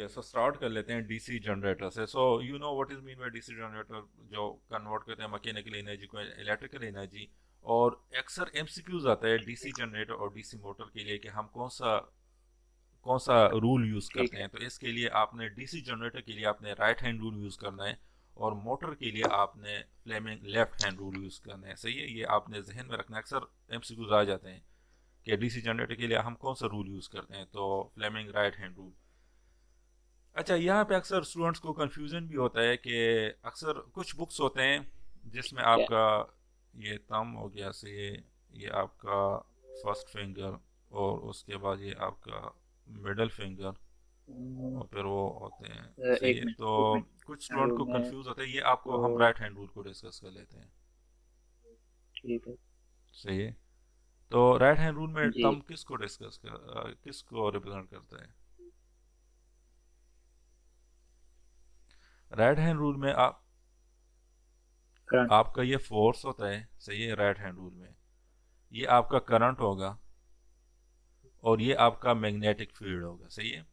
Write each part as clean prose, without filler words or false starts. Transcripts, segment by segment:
Okay, so start कर लेते हैं डीसी जनरेटर से। So you know what is mean by DC generator, जो कन्वर्ट करते हैं मैकेनिकल एनर्जी को इलेक्ट्रिकल एनर्जी। और अक्सर एमसीक्यूज आता है डीसी जनरेटर और डीसी मोटर के लिए कि हम कौन सा रूल यूज ठीक करते है। हैं। तो इसके लिए आपने डीसी जनरेटर के लिए आपने राइट हैंड रूल यूज करना है, और मोटर के लिए आपने Fleming left hand rule use करना है। सही है, ये आपने जहन में रखना है। अक्सर एमसीक्यूज आ जाते हैं कि डीसी जनरेटर के लिए हम कौन सा रूल यूज करते हैं, तो फ्लेमिंग राइट हैंड रूल। अच्छा, यहाँ पे अक्सर स्टूडेंट्स को कंफ्यूजन भी होता है कि अक्सर कुछ बुक्स होते हैं जिसमें ठीक है। आपका ये थंब हो गया, से ये आपका फर्स्ट फिंगर, और उसके बाद ये आपका मिडल फिंगर, हम्म, और फिर वो होते हैं। सही एक है, मिनट तो एक मिनट। कुछ स्टूडेंट को मैं कंफ्यूज होता है, ये आपको हम तो राइट हैंड रूल को डिस्कस कर लेते हैं। ठीक है। सही है, तो राइट हैंड रूल में जी। थंब किसको रिप्रेजेंट करता है? राइट हैंड रूल में करंट। आपका ये फोर्स होता है। सही है, राइट हैंड रूल में ये आपका करंट होगा, और ये आपका मैग्नेटिक फील्ड होगा। सही है।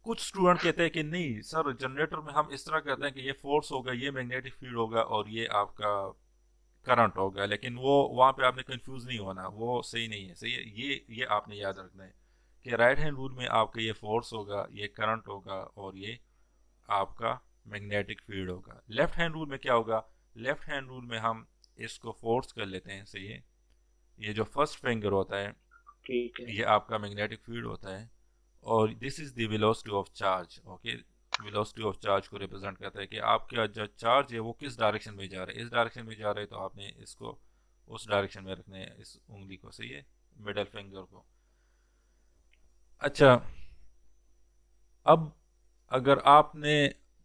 कुछ स्टूडेंट कहते हैं कि नहीं सर, जनरेटर में हम इस तरह कहते हैं कि ये फोर्स होगा, ये मैग्नेटिक फील्ड होगा, और ये आपका करंट होगा। लेकिन वो वहां पे आपने कंफ्यूज नहीं होना, वो सही नहीं है। सही है, ये आपने याद रखना है कि राइट हैंड रूल में आपका ये फोर्स होगा, ये करंट होगा, और ये आपका मैग्नेटिक फील्ड होगा। लेफ्ट हैंड रूल में क्या होगा? लेफ्ट हैंड रूल में हम इसको फोर्स कर लेते हैं। सही है, ये जो फर्स्ट फिंगर होता है ठीक है। ये आपका मैग्नेटिक फील्ड होता है, और this is the velocity of charge. Okay, velocity of charge को रिप्रेजेंट करता है कि आपका जो चार्ज है वो किस डायरेक्शन में जा रहा है। इस डायरेक्शन में जा रहा है तो आपने इसको उस डायरेक्शन में रखना है, इस उंगली को। सही है, मिडल फिंगर को। अच्छा, अब अगर आपने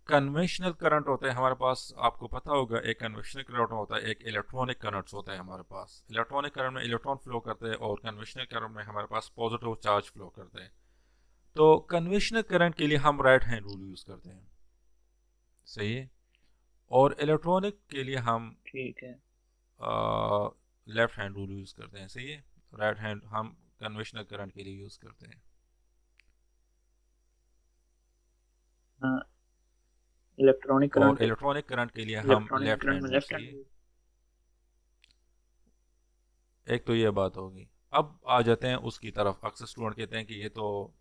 कन्वेंशनल करंट होता है हमारे पास, आपको पता होगा एक कन्वेंशनल करंट होता है, एक इलेक्ट्रॉनिक करंट होता है हमारे पास। इलेक्ट्रॉनिक करंट में इलेक्ट्रॉन फ्लो करते हैं, और कन्वेंशनल करंट में हमारे पास पॉजिटिव चार्ज फ्लो करते हैं। तो कन्वेंशनल करंट के लिए हम राइट हैंड रूल यूज करते हैं। सही है, और इलेक्ट्रॉनिक के लिए हम ठीक है। लेफ्ट हैंड रूल यूज करते हैं। सही है, राइट हैंड हम कन्वेंशनल करंट के लिए यूज करते हैं। हाँ। इलेक्ट्रॉनिक और करंट। इलेक्ट्रॉनिक करंट के लिए हम इलेक्ट्रॉनिक लेफ्ट करंट हैंड में रूल। लेफ्ट सही हैंड। है, एक तो ये बात होगी। अब आ जाते हैं उसकी तरफ। अक्सर स्टूडेंट कहते हैं कि ये तो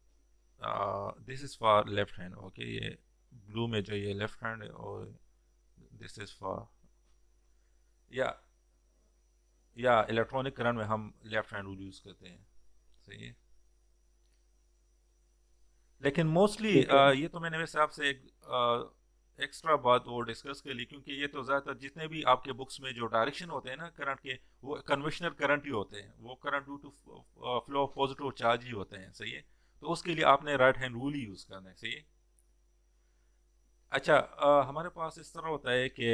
this is for left hand. Okay, ये ब्लू में जो ये लेफ्ट हैंड है, और दिस इज फॉर, या इलेक्ट्रॉनिक करंट में हम लेफ्ट हैंड रूल यूज करते हैं। सही है, लेकिन मोस्टली ठीक है। ये तो मैंने वैसे आपसे एक एक्स्ट्रा बात वो डिस्कस कर ली, क्योंकि ये तो ज़्यादातर जितने भी आपके बुक्स में जो डायरेक्शन होते हैं ना करंट के, वो कन्वेंशनल करंट ही होते हैं। वो current due to flow of positive charge ही होते हैं। सही है, तो उसके लिए आपने राइट हैंड रूल ही यूज़ करना है। सही है। अच्छा, हमारे पास इस तरह होता है कि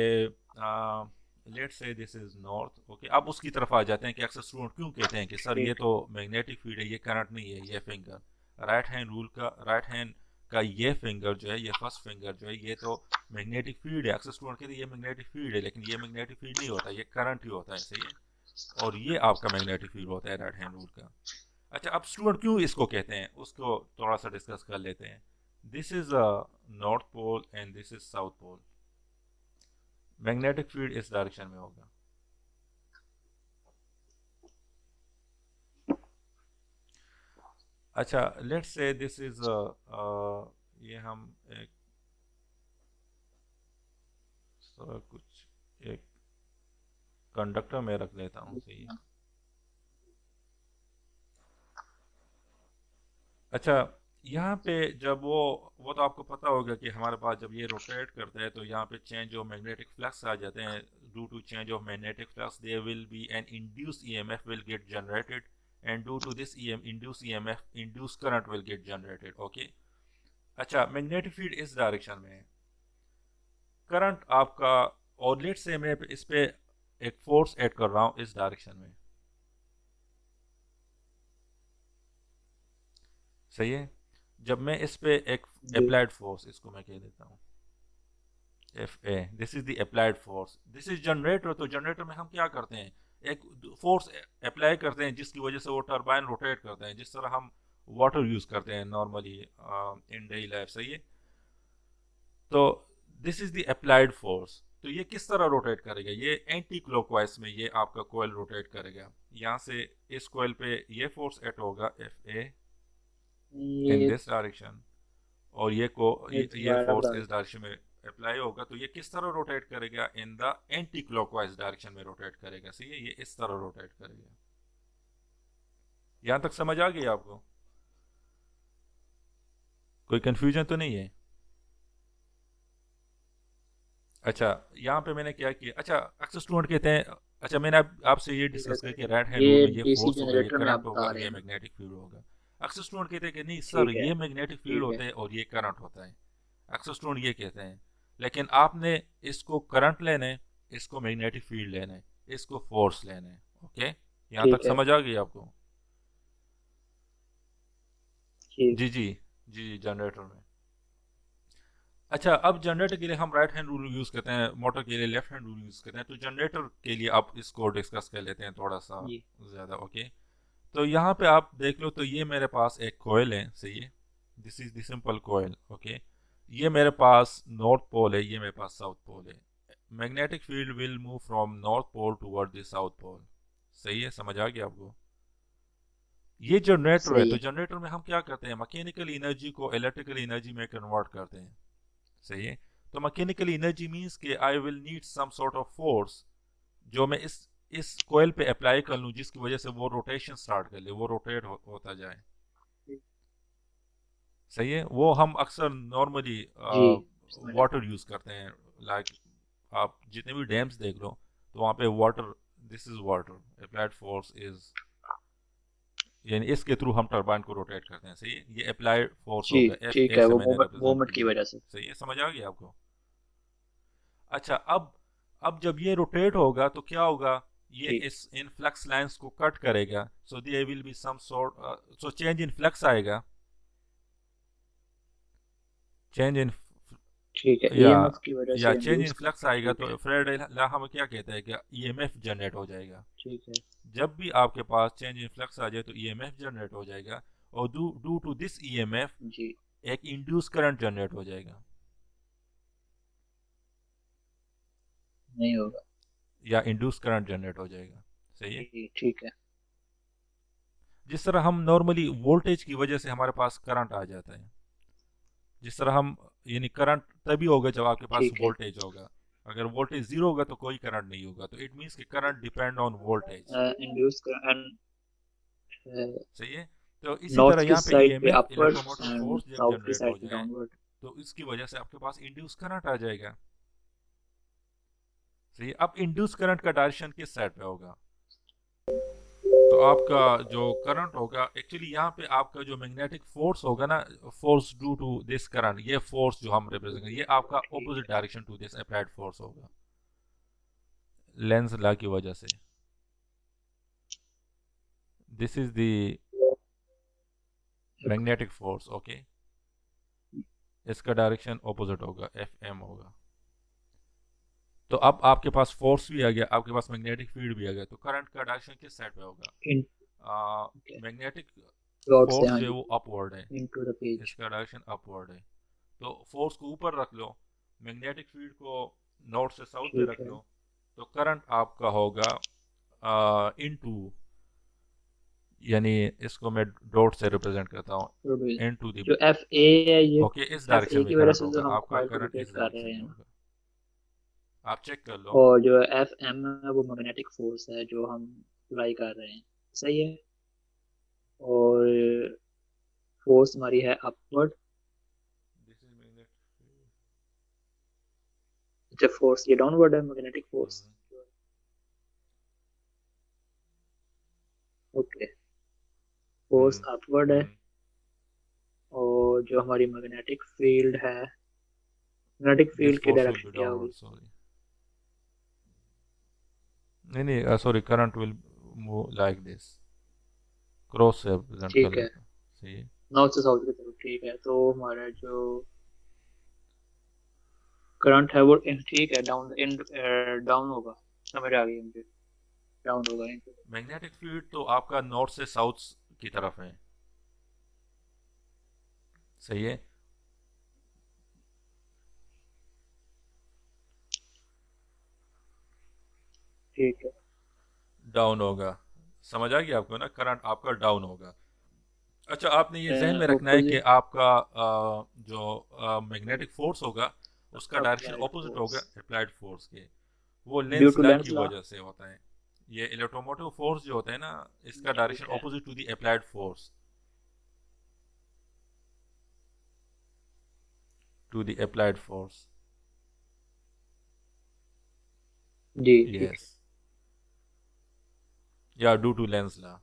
let's say this is north. Okay, अब उसकी तरफ आ जाते हैं कि अक्सर स्टूडेंट क्यों कहते हैं कि सर ये ठीक है। तो मैग्नेटिक फील्ड है, ये करंट नहीं है, ये फिंगर राइट हैंड रूल का, राइट हैंड का ये फिंगर जो है, ये फर्स्ट फिंगर जो है, ये तो मैग्नेटिक फील्ड है। अक्सर स्टूडेंट कहते हैं ये मैग्नेटिक फील्ड है, लेकिन ये मैग्नेटिक फील्ड नहीं होता, ये करंट ही होता है। सही है, और ये आपका मैग्नेटिक फील्ड होता है राइट हैंड रूल का। अच्छा, अब स्टूडेंट क्यों इसको कहते हैं उसको थोड़ा सा डिस्कस कर लेते हैं। This is north pole and this is south pole. Magnetic field इस डायरेक्शन में होगा। अच्छा, लेट्स से दिस इज ये हम एक कुछ एक कंडक्टर में रख लेता हूँ। सही है। अच्छा, यहाँ पे जब वो तो आपको पता होगा कि हमारे पास जब ये रोटेट करता है तो यहाँ पे चेंज ऑफ मैग्नेटिक फ्लक्स आ जाते हैं। Due to change of magnetic flux there will be an induce EMF will get generated, and due to this EM induce EMF induce current will get generated. Okay. अच्छा, magnetic field इस direction में है, current आपका, और late से मैं इस पे एक फोर्स ऐड कर रहा हूँ इस डायरेक्शन में। सही है, जब मैं इस पे एक जी। अप्लाइड फोर्स, इसको मैं कह देता हूँ F A, this is the applied force, this is generator. तो जनरेटर में हम क्या करते हैं, एक फोर्स अप्लाई करते हैं जिसकी वजह से वो टरबाइन रोटेट करते हैं, जिस तरह हम वाटर यूज करते हैं नॉर्मली इन डेली लाइफ। सही है, तो this is the applied force. तो ये किस तरह रोटेट करेगा, ये एंटी क्लॉकवाइज में ये आपका कोयल रोटेट करेगा। यहाँ से इस कोयल पे ये फोर्स एक्ट होगा एफ ए इन ये दिस डायरेक्शन, और ये दोबारा फोर्स बता इस दो। डायरेक्शन में अप्लाई होगा। तो ये किस तरह रोटेट करेगा, in the anti clockwise direction में रोटेट करेगा। सही है, ये इस तरह रोटेट करेगा। यहां तक समझ आ गई आपको, कोई कंफ्यूजन तो नहीं है? अच्छा, यहाँ पे मैंने क्या किया, अच्छा अक्सर स्टूडेंट कहते हैं, अच्छा मैंने आपसे ये ठीक है डिस्कस किया सर, कि राइट हैंड रूल ये में ये डीसी फोर्स होगा, ये जनरेटर में आप करंट होगा बता और रहे ये हैं ना। मैग्नेटिक फील्ड होगा। अक्सर स्टूडेंट कहते हैं कि नहीं सर ठीक है। ये मैग्नेटिक फील्ड ठीक है। होता है और ये करंट होता है। अक्सर स्टूडेंट ये कहते हैं, लेकिन आपने इसको करंट लेना है, इसको मैग्नेटिक फील्ड लेना है, इसको फोर्स लेना है। ओके, यहाँ तक ठीक है। समझ आ गई आपको? ठीक। जी जी जी जी, जनरेटर में। अच्छा, अब जनरेटर के लिए हम राइट हैंड रूल यूज करते हैं, मोटर के लिए लेफ्ट हैंड रूल यूज करते हैं। तो जनरेटर के लिए आप इसको डिस्कस कर लेते हैं थोड़ा सा जी। ज्यादा। ओके, तो यहाँ पे आप देख लो, तो ये मेरे पास एक कोयल है। सही है, this is the simple coil. Okay, ये मेरे पास नॉर्थ पोल है, ये मेरे पास साउथ पोल है। Magnetic field will move from north pole toward the south pole. सही है, समझ आ गया आपको? ये जनरेटर है, सही तो है। जनरेटर में हम क्या करते हैं, मैकेनिकल एनर्जी को इलेक्ट्रिकल एनर्जी में कन्वर्ट करते हैं। सही है, तो मैकेनिकल एनर्जी मींस कि I will need some sort of force जो मैं इस कोयल पे अप्लाई कर लूं, जिसकी वजह से वो रोटेशन स्टार्ट कर ले, वो रोटेट होता जाए। सही है, वो हम अक्सर नॉर्मली जी समझ गया। वाटर यूज करते हैं। लाइक आप जितने भी डैम्स देख लो, तो वहां पे water, this is water, applied force is, यानी इसके थ्रू हम टरबाइन को रोटेट करते हैं। सही है, ये अप्लाइड फोर्स जी होगा, एफ ठीक ए है, से वो मैंने मूवमेंट रिप्रेजेंट मूवमेंट की किया। वजह से। सही है, समझ आ गया आपको? अच्छा, अब जब ये रोटेट होगा तो क्या होगा, ये ठीक। इस इन फ्लक्स लाइंस को कट करेगा। So there will be some sort, so change in flux आएगा, चेंज इन, ठीक है, या ईएमएफ की वजह या से चेंज इन इंड्यूस फ्लक्स करता है। आएगा, ठीक तो है। फ्रेड ला हमें क्या कहता है कि ईएमएफ जनरेट हो जाएगा। ठीक है। जब भी आपके पास चेंज इन फ्लक्स आ जाए तो ईएमएफ जनरेट हो जाएगा, और ड्यू टू दिस ईएमएफ जी। एक इंड्यूस करंट जनरेट हो जाएगा, नहीं होगा। या इंड्यूस करंट जनरेट हो जाएगा। सही है, जी ठीक है। जिस तरह हम नॉर्मली वोल्टेज की वजह से हमारे पास करंट आ जाता है, जिस तरह हम, यानी करंट तभी होगा जब आपके पास ठीक है। वोल्टेज होगा। अगर वोल्टेज जीरो होगा तो कोई करंट नहीं होगा, तो इट मीन्स कि current depend on voltage. Induce कर एंड सही है, तो इसी तरह नॉर्थ की यहाँ पे साइड पे EMF, upward electromotive and force जब साउथ की जनरेट साइड हो पे जाए, डाउनवर्ड। तो इसकी वजह से आपके पास इंड्यूस करंट आ जाएगा। सही है, अब इंड्यूस करंट का डायरेक्शन किस साइड पे होगा, तो आपका जो करंट होगा, एक्चुअली यहाँ पे आपका जो मैग्नेटिक फोर्स होगा ना, force due to this current, ये फोर्स जो हम रिप्रेजेंट करेंगे, ये आपका ठीक ऑपोजिट है। Direction to this applied force होगा, लेंस लॉ की वजह से। This is the magnetic force. Okay, इसका डायरेक्शन ऑपोजिट होगा, एफ एम होगा। तो अब आपके पास फोर्स भी आ गया, आपके पास मैग्नेटिक फील्ड भी आ गया, तो करंट का डायरेक्शन किस साइड पे होगा? इन ठीक है। मैग्नेटिक डॉट से, फोर्स हाँ जो है जी। वो अपवर्ड है, इनटू द पेज। इसका डायरेक्शन अपवर्ड है। तो फोर्स को ऊपर रख लो, मैग्नेटिक फील्ड को नॉर्थ से साउथ पे ठीक रख है। लो, तो करंट आपका होगा इनटू, यानी इसको मैं डॉट से रिप्रेजेंट करता तो हूँ, इनटू द, जो एफ ए है ये, ओके, इस एफ डायरेक्शन ए में की वजह करंट से जो होगा, हम आपका कॉइल को करंट रोटेट इस कर रहे डायरेक्शन में हैं ना, होगा। आप चेक कर लो। और जो एफ एम है वो मैग्नेटिक फोर्स है जो हम अप्लाई कर रहे हैं। सही है। और फोर्स हमारी है अपवर्ड। दिस इज मैग्नेटिक, जब फोर्स ये डाउनवर्ड है magnetic force. Okay. Force upward है। और जो हमारी मैग्नेटिक फील्ड है, मैग्नेटिक दिस फील्ड की फोर्स विल डायरेक्शन बी क्या डाउनवर्ड, होगी? सॉरी, नहीं नहीं, sorry, current will move like this, cross से रिप्रेजेंट कर ठीक है। लेता हूँ। सही है, नॉर्थ से साउथ की तरफ। ठीक है, तो हमारा जो करंट है वो ठीक है, डाउन इन डाउन होगा। समझ आ गई मुझे। डाउन होगा into। मैग्नेटिक फील्ड तो आपका नॉर्थ से साउथ की तरफ है। सही है, ठीक है। डाउन होगा। समझ आ गया आपको ना, करंट आपका डाउन होगा। अच्छा, आपने ये जहन में रखना है कि ऑपोजिट आपका जो मैग्नेटिक फोर्स होगा उसका डायरेक्शन अप्लाइड ऑपोजिट होगा फोर्स अप्लाइड फोर्स के। वो due Lenz to law Lenz की लॉ। वजह से होता है। ये इलेक्ट्रोमोटिव फोर्स जो होता है ना, इसका ठीक डायरेक्शन है। Opposite to the applied force, to the applied force. जी ठीक यस, या ड्यू टू लेंस लॉ।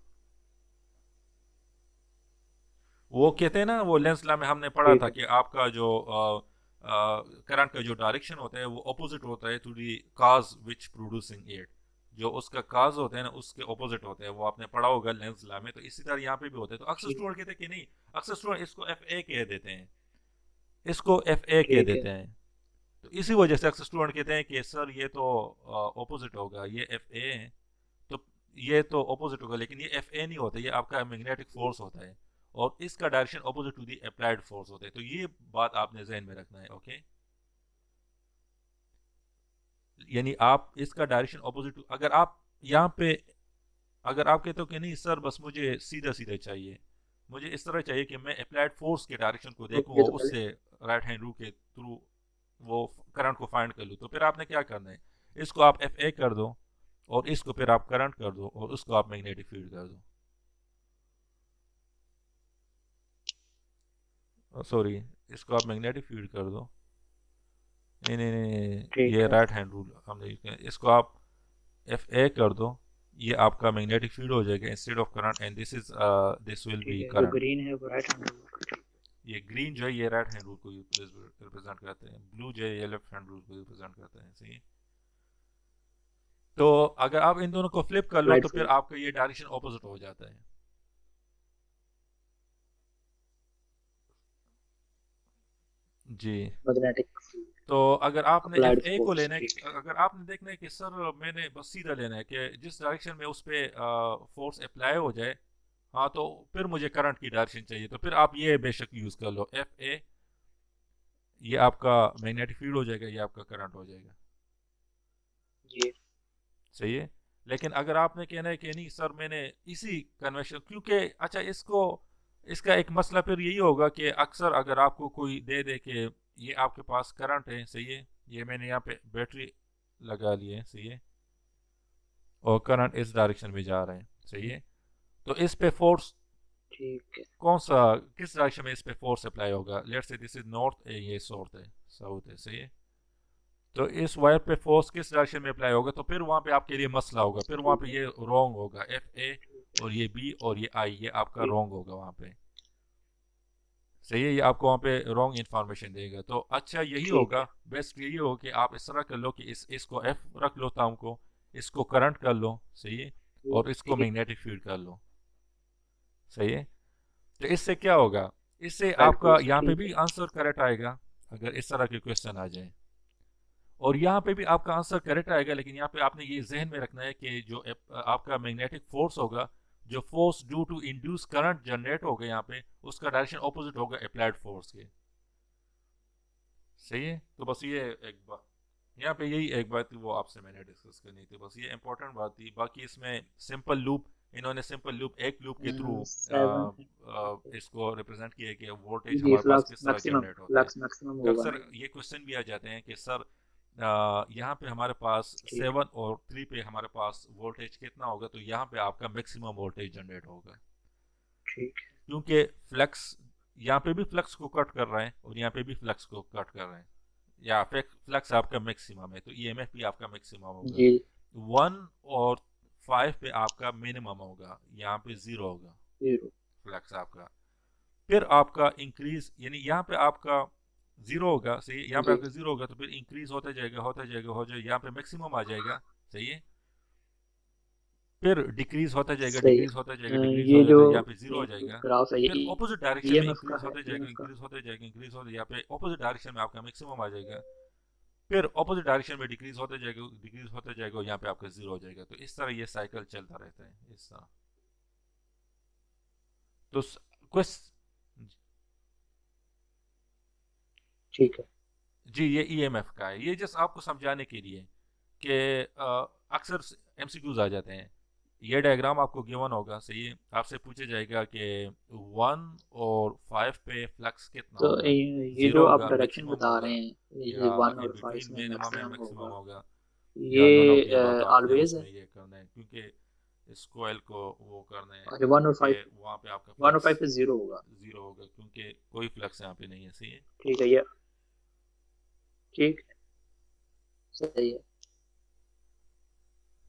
वो कहते हैं ना, वो लेंस लॉ में हमने पढ़ा ठीक था है। कि आपका जो करंट का जो डायरेक्शन होता है वो ऑपोजिट होता है to the cause which producing it. जो उसका काज होता है ना, उसके ऑपोजिट होता है। वो आपने पढ़ा होगा लेंस लॉ में। तो इसी तरह यहाँ पे भी होता है। तो अक्सर ठीक स्टूडेंट कहते हैं कि नहीं, अक्सर स्टूडेंट इसको एफ ए कह देते हैं, इसको एफ ए कह ठीक है। देते हैं। तो इसी वजह से अक्सर स्टूडेंट कहते हैं कि सर ये तो ऑपोजिट होगा, ये एफ ए है। तो ये तो ऑपोजिट होगा, लेकिन ये एफ ए नहीं होता, ये आपका मैग्नेटिक फोर्स होता है। और इसका direction opposite to the applied force होता है। तो ये बात आपने जहन में रखना है। ओके, यानी आप इसका डायरेक्शन ऑपोजिट, अगर आप यहाँ पे, अगर आप कहते हो कि नहीं सर बस मुझे सीधा सीधा चाहिए, मुझे इस तरह चाहिए कि मैं अप्लाइड फोर्स के डायरेक्शन को देखूं ओके और तो पहले उससे राइट हैंड रूल के थ्रू वो करंट को फाइंड कर लूं, तो फिर आपने क्या करना है, इसको आप एफ ए कर दो और इसको फिर आप करंट कर दो और उसको आप मैग्नेटिक फील्ड कर दो। सॉरी, इसको आप मैग्नेटिक फील्ड कर दो। नहीं नहीं नहीं, ठीक ये है। राइट हैंड रूल हमने यूज किया। इसको आप एफ ए कर दो, ये आपका मैग्नेटिक फील्ड हो जाएगा instead of current, and this will ठीक बी है, जो करंट। ग्रीन है वो राइट हैंड रूल। ये ग्रीन जो है ये राइट हैंड रूल को रिप्रेजेंट करते हैं, ब्लू जो है ये लेफ्ट हैंड रूल को रिप्रेजेंट करते हैं। सही है। तो अगर आप इन दोनों को फ्लिप कर लो अप्लाइड तो फिर फोर्स आपका ये डायरेक्शन ऑपोजिट हो जाता है। जी। मैग्नेटिक तो अगर आपने एफ अप्लाइड ए को फोर्स लेना ठीक है, अगर आपने देखना है कि सर मैंने बस सीधा लेना है कि जिस डायरेक्शन में उस पर फोर्स अप्लाई हो जाए, हाँ तो फिर मुझे करंट की डायरेक्शन चाहिए, तो फिर आप ये बेशक यूज कर लो एफ ए। ये आपका मैग्नेटिक फील्ड हो जाएगा, ये आपका करंट हो जाएगा। है। ये सही है। लेकिन अगर आपने कहना है कि नहीं सर मैंने इसी कन्वेंशन, क्योंकि अच्छा इसको, इसका एक मसला फिर यही होगा कि अक्सर अगर आपको कोई दे दे कि ये आपके पास करंट है, सही है, ये मैंने यहाँ पे बैटरी लगा ली है, सही है, और करंट इस डायरेक्शन में जा रहा है, सही है, तो इस पे फोर्स ठीक है। कौन सा, किस डायरेक्शन में इस पे फोर्स अप्लाई होगा? Let's say this is north है, ये साउथ है, साउथ है, सही है। तो इस वायर पे फोर्स किस डायरेक्शन में अप्लाई होगा? तो फिर वहां पे आपके लिए मसला होगा, फिर वहां ठीक पे है। ये रॉन्ग होगा, एफ ए ठीक और ये बी और ये आई, ये आपका ठीक रॉन्ग होगा वहां पे। सही है, ये आपको वहां पे रॉन्ग इन्फॉर्मेशन देगा। तो अच्छा यही ठीक होगा, है। बेस्ट यही होगा कि आप इस तरह कर लो कि इसको एफ रख लो ताम को, इसको करंट कर लो, सही है, और इसको ठीक मैग्नेटिक फील्ड कर लो, सही है। तो इससे क्या होगा, इससे अप्लाइड आपका फोर्स यहाँ पे ठीक भी है। आंसर करेक्ट आएगा अगर इस तरह के क्वेश्चन आ जाए, और यहाँ पे भी आपका आंसर करेक्ट आएगा। लेकिन यहाँ पे आपने ये जहन में रखना है कि जो आपका मैग्नेटिक फोर्स होगा, जो force due to induce current generate होगा यहाँ पे, उसका डायरेक्शन ऑपोजिट होगा अप्लाइड फोर्स के। सही है। तो बस ये एक बात, यहाँ पे यही एक बात थी वो आपसे मैंने डिस्कस करनी थी, बस ये इंपॉर्टेंट बात थी। बाकी इसमें सिंपल लूप, इन्होंने सिंपल लूप, एक लूप के थ्रू 7 इसको रिप्रेजेंट किया है कि वोल्टेज जी हमारे पास फ्लक्स किस तरह मैक्सिमम जनरेट होता है। फ्लक्स मैक्सिमम तो होगा अक्सर ना ये। ये क्वेश्चन भी आ जाते हैं कि सर यहाँ पे हमारे पास ठीक 7 और 3 पे हमारे पास वोल्टेज कितना होगा, तो यहाँ पे आपका मैक्सिमम वोल्टेज जनरेट होगा, ठीक है। क्योंकि फ्लक्स यहाँ पे भी फ्लक्स को कट कर रहा है और यहाँ पे भी फ्लक्स को कट कर रहे हैं, या फ्लक्स आपका मैक्सिमम है तो ईएमएफ भी आपका मैक्सिमम होगा। जी 1 और 5 पे आपका मिनिमम होगा, यहाँ पे 0 होगा 0 फ्लक्स आपका। फिर आपका इंक्रीज, यानी यहाँ पे आपका 0 होगा, सही है, यहाँ पे जी आपका 0 होगा, तो फिर इंक्रीज होता जाएगा होता जाएगा हो जाएगा, यहाँ पे मैक्सिमम आ जाएगा, सही है। फिर डिक्रीज होता जाएगा सही डिक्रीज होता है। जाएगा डिक्रीज ये होता जो जाएगा, यहाँ पे 0 हो जाएगा। ग्राफ है ये फिर ऑपोजिट डायरेक्शन में ईएमएफ का इंक्रीज है, होते जाएगा ईएमएफ का। इंक्रीज होते जाएगा इंक्रीज होते, यहाँ पे ऑपोजिट डायरेक्शन में आपका मैक्सिमम आ जाएगा। फिर ऑपोजिट डायरेक्शन में डिक्रीज होते जाएगा डिक्रीज होते जाएगा और यहाँ पे आपका 0 हो जाएगा। तो इस तरह ये साइकिल चलता रहता है इस तरह। तो क्वेश्चन, ठीक है। जी ये ईएमएफ का है, ये जस्ट आपको समझाने के लिए कि अक्सर एमसीक्यूज आ जाते हैं। ये डायग्राम आपको गिवन होगा, सही है, आपसे पूछा जाएगा कि 1 और 5 पे फ्लक्स कितना तो होगा। ये जीरो जो आप होगा, डायरेक्शन मैक्सिमम बता होगा, रहे हैं ये या 1 इन और 5 बिटवीन में मिनिमम एंड मैक्सिमम मैक्सिमम होगा, होगा, या नन ऑफ द अब। तो ये आपने ऑलवेज उसमें है। ये करना है, क्योंकि इस कोयल को वो करना है अच्छा 1 और कि 5, वहाँ पे आपका 1 और फ्लक्स 5 पे 0 होगा। जीरो होगा, क्योंकि कोई फ्लक्स यहाँ पे नहीं है, सही है। ठीक है ये, ठीक है, सही है।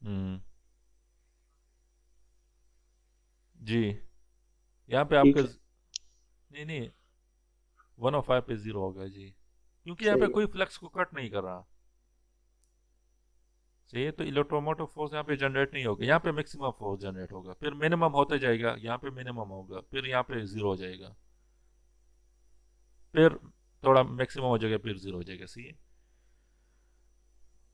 हम्म। जी, यहाँ पे आपका ठीक है, नहीं नहीं, 1 और 5 पे जीरो होगा जी, क्योंकि यहाँ पे सही है। कोई फ्लक्स को कट नहीं कर रहा। सही है, तो इलेक्ट्रोमोटिव फोर्स यहाँ पे जनरेट नहीं होगा, यहाँ पे मैक्सिमम फोर्स जनरेट होगा, फिर मिनिमम होते जाएगा, यहाँ पे मिनिमम होगा, फिर यहाँ पे जीरो हो जाएगा, फिर थोड़ा मैक्सिमम हो जाएगा, फिर जीरो हो जाएगा, सही है।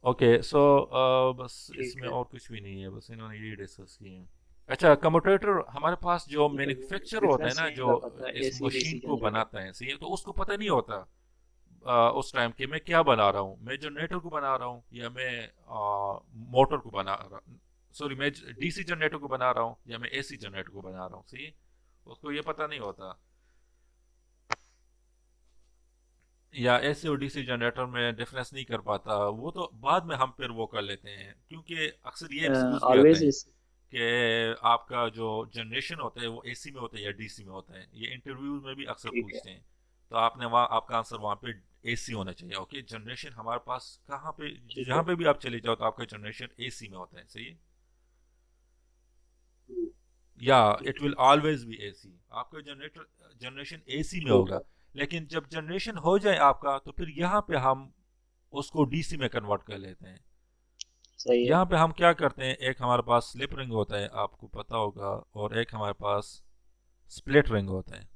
ओके, सो बस ठीक इसमें है, और कुछ भी नहीं है, बस इन्होंने यही डिस्कस किए हैं। अच्छा, कम्यूटेटर हमारे पास जो ठीक है, वो मैन्युफैक्चर होता है डिफरेंस ना, नहीं जो कर पाता इस एसी मशीन डीसी को जनरेटर। बनाता है, सही है, तो उसको पता नहीं होता उस टाइम कि मैं क्या बना रहा हूँ, मैं जनरेटर को बना रहा हूँ या मैं मोटर को बना रहा, सॉरी, मैं डीसी जनरेटर को बना रहा हूँ या मैं एसी जनरेटर को बना रहा हूँ, सही है? उसको ये पता नहीं होता, या एसी और डीसी जनरेटर में डिफरेंस नहीं कर पाता, वो तो बाद में हम फिर वो कर लेते हैं, क्योंकि अक्सर ये एक्सक्यूज भी आते ऑलवेज हैं इस, कि आपका जो जनरेशन होता है वो एसी में होता है या डीसी में होता है, ये इंटरव्यूज में भी अक्सर ठीक है, पूछते हैं। तो आपने वहाँ आपका आंसर वहाँ पे एसी होना चाहिए। ओके, जनरेशन हमारे पास कहाँ पे, ठीक जहाँ है। पे भी आप चले जाओ तो आपका जनरेशन एसी में होता है, सही है, हम्म, या इट ठीक विल है, ऑलवेज बी एसी, आपका जनरेशन एसी में ठीक होगा। है, लेकिन जब जनरेशन हो जाए आपका, तो फिर यहाँ पे हम उसको डीसी में कन्वर्ट कर लेते हैं। सही है। यहाँ पे हम क्या करते हैं, एक हमारे पास स्लिप रिंग होता है, आपको पता होगा, और एक हमारे पास स्प्लिट रिंग होता है,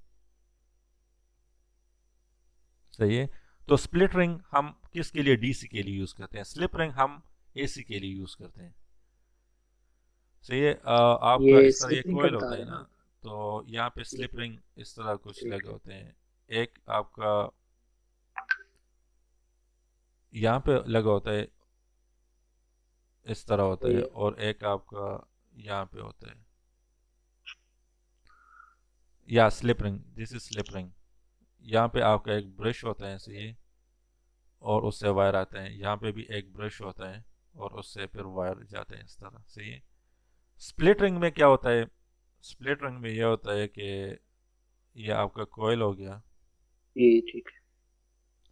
सही है। तो स्प्लिट रिंग हम किसके लिए, डीसी के लिए यूज करते हैं, स्लिप रिंग हम एसी के लिए यूज करते हैं, सही है। आपका ये इस तरह ये स्लिप रिंग का कोयल बता होता रहे है हैं ना, ना आप? तो यहाँ pay slip slip ring, ring इस तरह कुछ ठीक लगे है, होते हैं। एक आपका यहाँ पे लगा होता है, इस तरह होता सही है, है। और एक आपका यहाँ पे होता है, या slip ring, this is slip ring. यहाँ पे आपका एक ब्रश होता है, सही, और उससे वायर आता है, यहाँ पे भी एक ब्रश होता है, और उससे फिर वायर जाते हैं, इस तरह, सही है। स्प्लिट रिंग में क्या होता है, स्प्लिट रिंग में यह होता है कि यह आपका कोयल हो गया, ये ठीक है,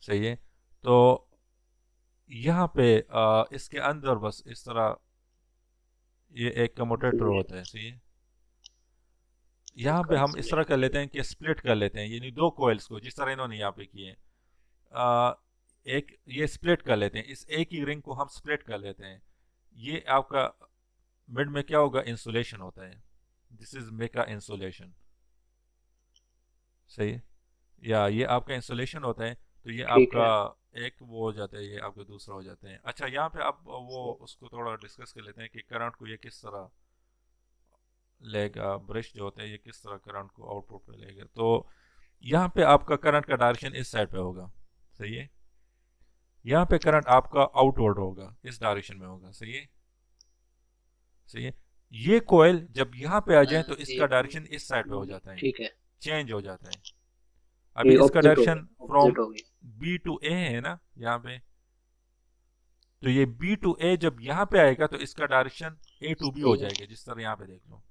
सही है। तो यहाँ पे इसके अंदर बस इस तरह ये एक कम्यूटेटर इंसुलेशन, होता है, सही है। यहाँ इसका पे हम इस तरह इंसुलेशन, कर ठीक लेते हैं कि स्प्लिट कर लेते हैं, यानी दो कोयल्स को, जिस तरह इन्होंने यहाँ पे किए, आ, एक ये स्प्लिट कर लेते हैं, इस एक ही रिंग को हम स्प्लिट कर लेते हैं। ये आपका मिड में क्या होगा, इंसुलेशन होता है, दिस इज मेका इंसुलेशन, सही है। या ये आपका इंसुलेशन होता है, तो ये ठीक आपका है, एक वो हो जाता है, ये आपका दूसरा हो जाता है। अच्छा, यहाँ पे आप वो सही, उसको थोड़ा डिस्कस कर लेते हैं कि करंट को ये किस तरह लेगा, ब्रश जो होता है ये किस तरह करंट को आउटपुट पे लेगा। तो यहाँ पे आपका करंट का डायरेक्शन इस साइड पे होगा, सही है। यहाँ पे करंट आपका आउटवर्ड होगा, इस डायरेक्शन में होगा, सही है, सही है। ये कोयल जब यहाँ पे आ जाए तो ये इसका डायरेक्शन इस साइड पे हो जाता है, ठीक है, चेंज हो जाता है। ये अभी इसका ऑपोजिट हो डायरेक्शन गया, फ्रॉम ऑपोजिट हो गया। बी टू ए है ना यहाँ पे, तो ये बी टू ए जब यहाँ पे आएगा तो इसका डायरेक्शन ए टू बी सही हो है, जाएगा, जिस तरह यहाँ पे देख लो,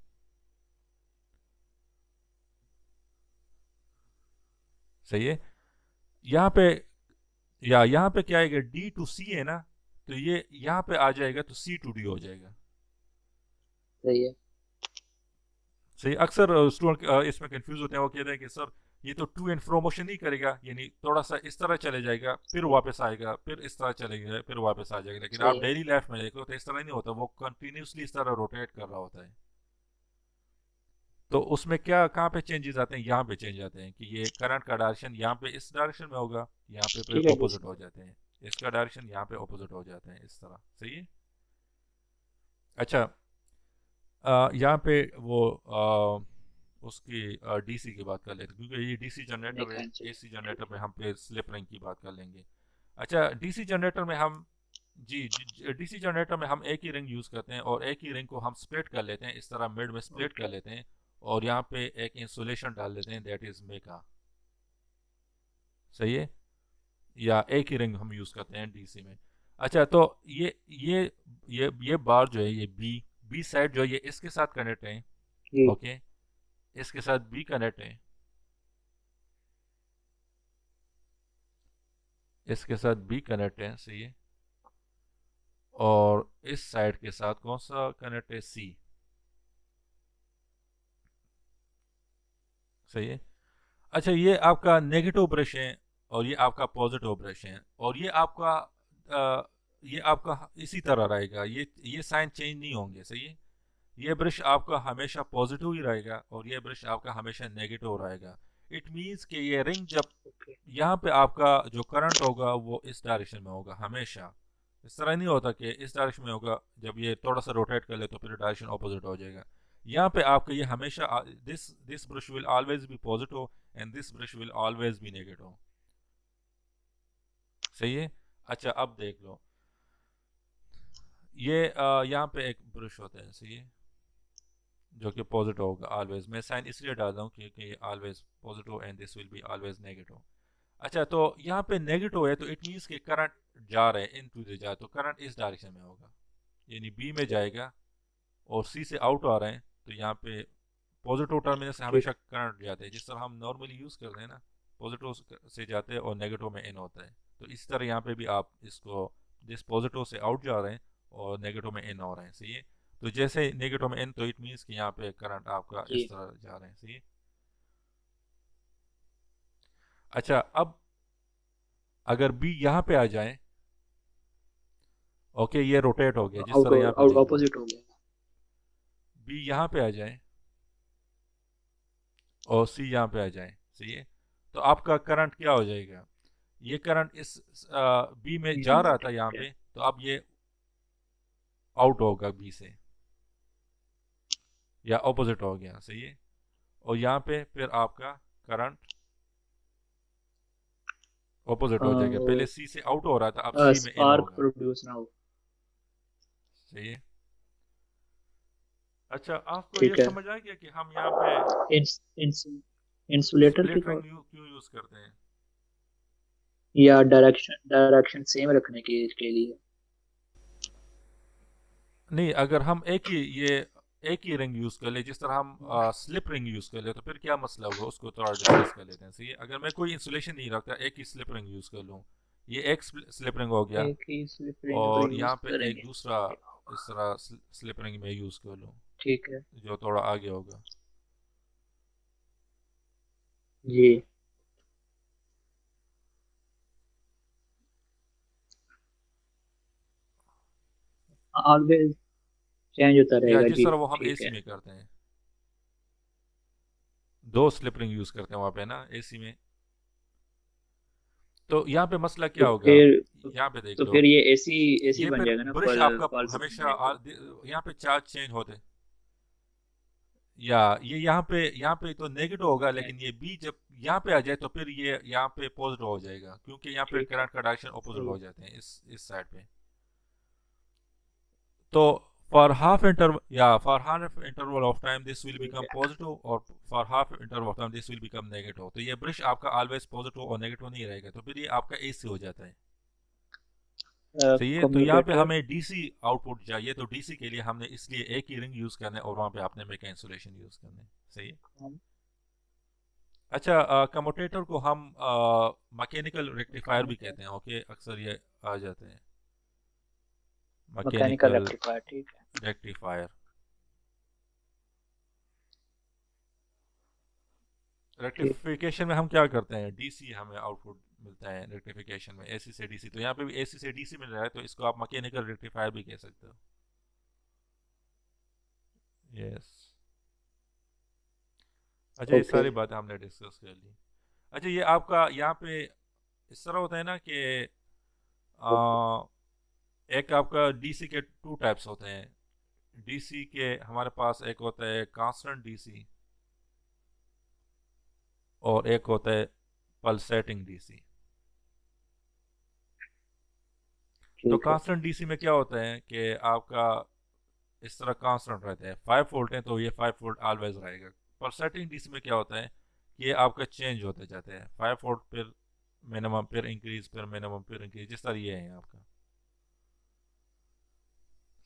सही है। यहाँ पे, या यहाँ पे क्या आएगा, डी टू सी है ना, तो ये यहाँ पे आ जाएगा तो सी टू डी हो जाएगा, सही है, सही। अक्सर स्टूडेंट इसमें कंफ्यूज होते हैं, वो कहते हैं कि सर ये तो टू एंड फ्रो मोशन नहीं करेगा, यानी थोड़ा सा इस तरह चले जाएगा, फिर सही, वापस आएगा, फिर इस तरह चलेगा, फिर वापस आ जाएगा, लेकिन सही आप है, डेली लाइफ में देखो तो इस तरह नहीं होता, वो कंटिन्यूसली इस तरह रोटेट कर रहा होता है। तो उसमें क्या, कहाँ पे चेंजेस आते हैं, यहाँ पे चेंज आते हैं कि ये करंट का डायरेक्शन यहाँ पे इस डायरेक्शन में होगा, यहाँ पे फिर ठीक है, ऑपोजिट हो जाते हैं, इसका डायरेक्शन यहाँ पे ऑपोजिट हो जाते हैं, इस तरह, सही है। अच्छा, यहाँ पे वो उसकी डीसी की बात कर लेते हैं, क्योंकि ये डीसी जनरेटर है, मैकेनिकल, एसी ठीक जनरेटर है, में हम पे स्लिप रिंग की बात कर लेंगे। अच्छा, डीसी जनरेटर में हम जी, डीसी जनरेटर में हम एक ही रिंग यूज़ करते हैं और एक ही रिंग को हम स्प्लिट कर लेते हैं, इस तरह मिड में स्प्लिट कर ओके। लेते हैं और यहाँ पे एक इंसुलेशन डाल देते हैं, दैट इज़ मेका। सही है? या एक ही रिंग हम यूज़ करते हैं डीसी में। अच्छा, तो ये ये बार जो है, ये बी बी साइड जो है, ये इसके साथ कनेक्ट है। जी। ओके, इसके साथ बी कनेक्ट है, इसके साथ बी कनेक्ट है, सही है। और इस साइड के साथ कौन सा कनेक्ट है? सी। सही है। अच्छा, ये आपका नेगेटिव ब्रश है और ये आपका पॉजिटिव ब्रश है, और ये आपका इसी तरह रहेगा, ये साइन चेंज नहीं होंगे। सही है। ये ब्रश आपका हमेशा पॉजिटिव ही रहेगा और ये ब्रश आपका हमेशा नेगेटिव रहेगा। इट मीन्स कि ये रिंग जब ओके। यहाँ पे आपका जो करंट होगा वो इस डायरेक्शन में होगा हमेशा। इस तरह नहीं होता कि इस डायरेक्शन में होगा, जब ये थोड़ा सा रोटेट कर ले तो फिर डायरेक्शन ऑपोजिट हो जाएगा। यहाँ पे आपका ये हमेशा this this brush will always be positive and this brush will always be negative. सही है। अच्छा, अब देख लो, ये यहाँ पे एक ब्रश होता है, सही है, जो कि पॉजिटिव होगा ऑलवेज। मैं साइन इसलिए डाल रहा हूँ क्योंकि always positive and this will be always negative. अच्छा, तो यहाँ पे नेगेटिव है तो इट मीन्स कि करंट जा रहा है इन टू द जा, तो करंट इस डायरेक्शन में होगा, यानी बी में जाएगा। और सी से आउट आ रहे हैं तो यहाँ पे पॉजिटिव टर्मिनल से ठीक। हमेशा करंट जाते हैं, जिस तरह हम नॉर्मली यूज़ करते हैं ना, पॉजिटिव से जाते हैं और नेगेटिव में इन होता है। तो इस तरह यहाँ पे भी आप इसको, जिस पॉजिटिव से आउट जा रहे हैं और नेगेटिव में इन हो रहे हैं, सही है। तो जैसे नेगेटिव में इन, तो इट मीन्स कि यहाँ पे करंट आपका इस जी। तरह जा रहे हैं, सही है। अच्छा, अब अगर बी यहाँ पे आ जाए, ओके, ये रोटेट हो गया, जिस आउट तरह यहाँ पे आउट देख लो, ऑपोजिट हो गया। बी यहाँ पे आ जाए और सी यहाँ पे आ जाए, सही है। तो आपका करंट क्या हो जाएगा? ये करंट इस बी में जा रहा था यहाँ ठीक है। पे, तो अब ये आउट होगा बी से, या ऑपोजिट हो गया, सही है। और यहाँ पे फिर आपका करंट ऑपोजिट हो जाएगा, पहले सी से आउट हो रहा था, अब सी में इन स्पार्क होगा, प्रोड्यूस ना हो। सही है। अच्छा, आपको ये ठीक है। समझ आ गया कि हम यहाँ पे इंस, इंस, इंसुलेटर के स्प्लिट तौर, रिंग क्यों यूज करते हैं? या डायरेक्शन सेम रखने के लिए। नहीं, अगर हम एक ही रिंग यूज कर ले, जिस तरह हम स्लिप रिंग यूज कर ले, तो फिर क्या मसला होगा, उसको थोड़ा डिस्कस कर लेते हैं, सही है। अगर मैं कोई इंसुलेशन नहीं रखता, एक ही स्लिप रिंग यूज कर लूँ, ये एक स्लिप रिंग हो गया, एक ही स्लिप रिंग को और यूज यहाँ पे एक करेंगे। दूसरा इस तरह स्लिप रिंग में यूज कर लूँ, ठीक है। जो थोड़ा आगे होगा। जी। ऑलवेज चेंज होता या रहेगा जिस जी। तरह वो हम ठीक एसी है। में करते हैं, दो स्लिप रिंग यूज करते हैं वहाँ पे ना एसी में। तो यहाँ पे मसला तो क्या होगा? फिर यहाँ पे देख तो लो, फिर ये एसी एसी ये बन फिर जाएगा ना, ब्रश पल आपका पल हमेशा बन जाएगा। यहाँ पे चार्ज चेंज होते, या ये यहाँ पे तो नेगेटिव होगा, नहीं। लेकिन ये बी जब यहाँ पे आ जाए तो फिर ये यहाँ पे पॉजिटिव हो जाएगा, क्योंकि यहाँ पे ठीक है। करंट का डायरेक्शन अपोजिट सही है। हो जाते हैं इस साइड पे। तो for half interval of time this will ठीक बिकम है। पॉजिटिव, और for half interval of time this will become negative. तो ये ब्रश आपका ऑलवेज पॉजिटिव और नेगेटिव नहीं रहेगा, तो फिर ये आपका एसी हो जाता है, सही है। तो यहाँ पे कम्यूटेटर। हमें डीसी आउटपुट चाहिए, तो डीसी के लिए हमने इसलिए एक ही रिंग यूज करना है और वहाँ पे आपने मेका इंसुलेशन यूज करना है, सही है। अच्छा, कमोटेटर को हम मैकेनिकल रेक्टिफायर भी कहते हैं, ओके, अक्सर ये आ जाते हैं, मैकेनिकल मैकेनिकल रेक्टिफायर। ठीक है। रेक्टिफायर। ठीक। रेक्टिफिकेशन में हम क्या करते हैं, डीसी हमें आउटपुट मिलता है रेक्टिफिकेशन में, एसी से डीसी। तो यहाँ पे भी एसी से डीसी मिल रहा है, तो इसको आप मैकेनिकल रेक्टिफायर भी कह सकते हो। यस। अच्छा, ये ओके। सारी बातें हमने डिस्कस कर ली। अच्छा, ये आपका यहाँ पे इस तरह होता है ना कि आ, एक आपका डीसी के टू टाइप्स होते हैं। डीसी के हमारे पास एक होता है कांस्टेंट डीसी और एक होता है पल्सेटिंग डीसी। तो ठीक है। कांस्टेंट डीसी में क्या होता है कि आपका इस तरह कांस्टेंट रहता है, 5 वोल्ट है तो ये 5 वोल्ट ऑलवेज रहेगा। पर सेटिंग डीसी में क्या होता है कि ये आपका चेंज होते जाते हैं, 5 वोल्ट फिर मिनिमम, फिर इंक्रीज, फिर मिनिमम, फिर इंक्रीज, जिस तरह ये है आपका।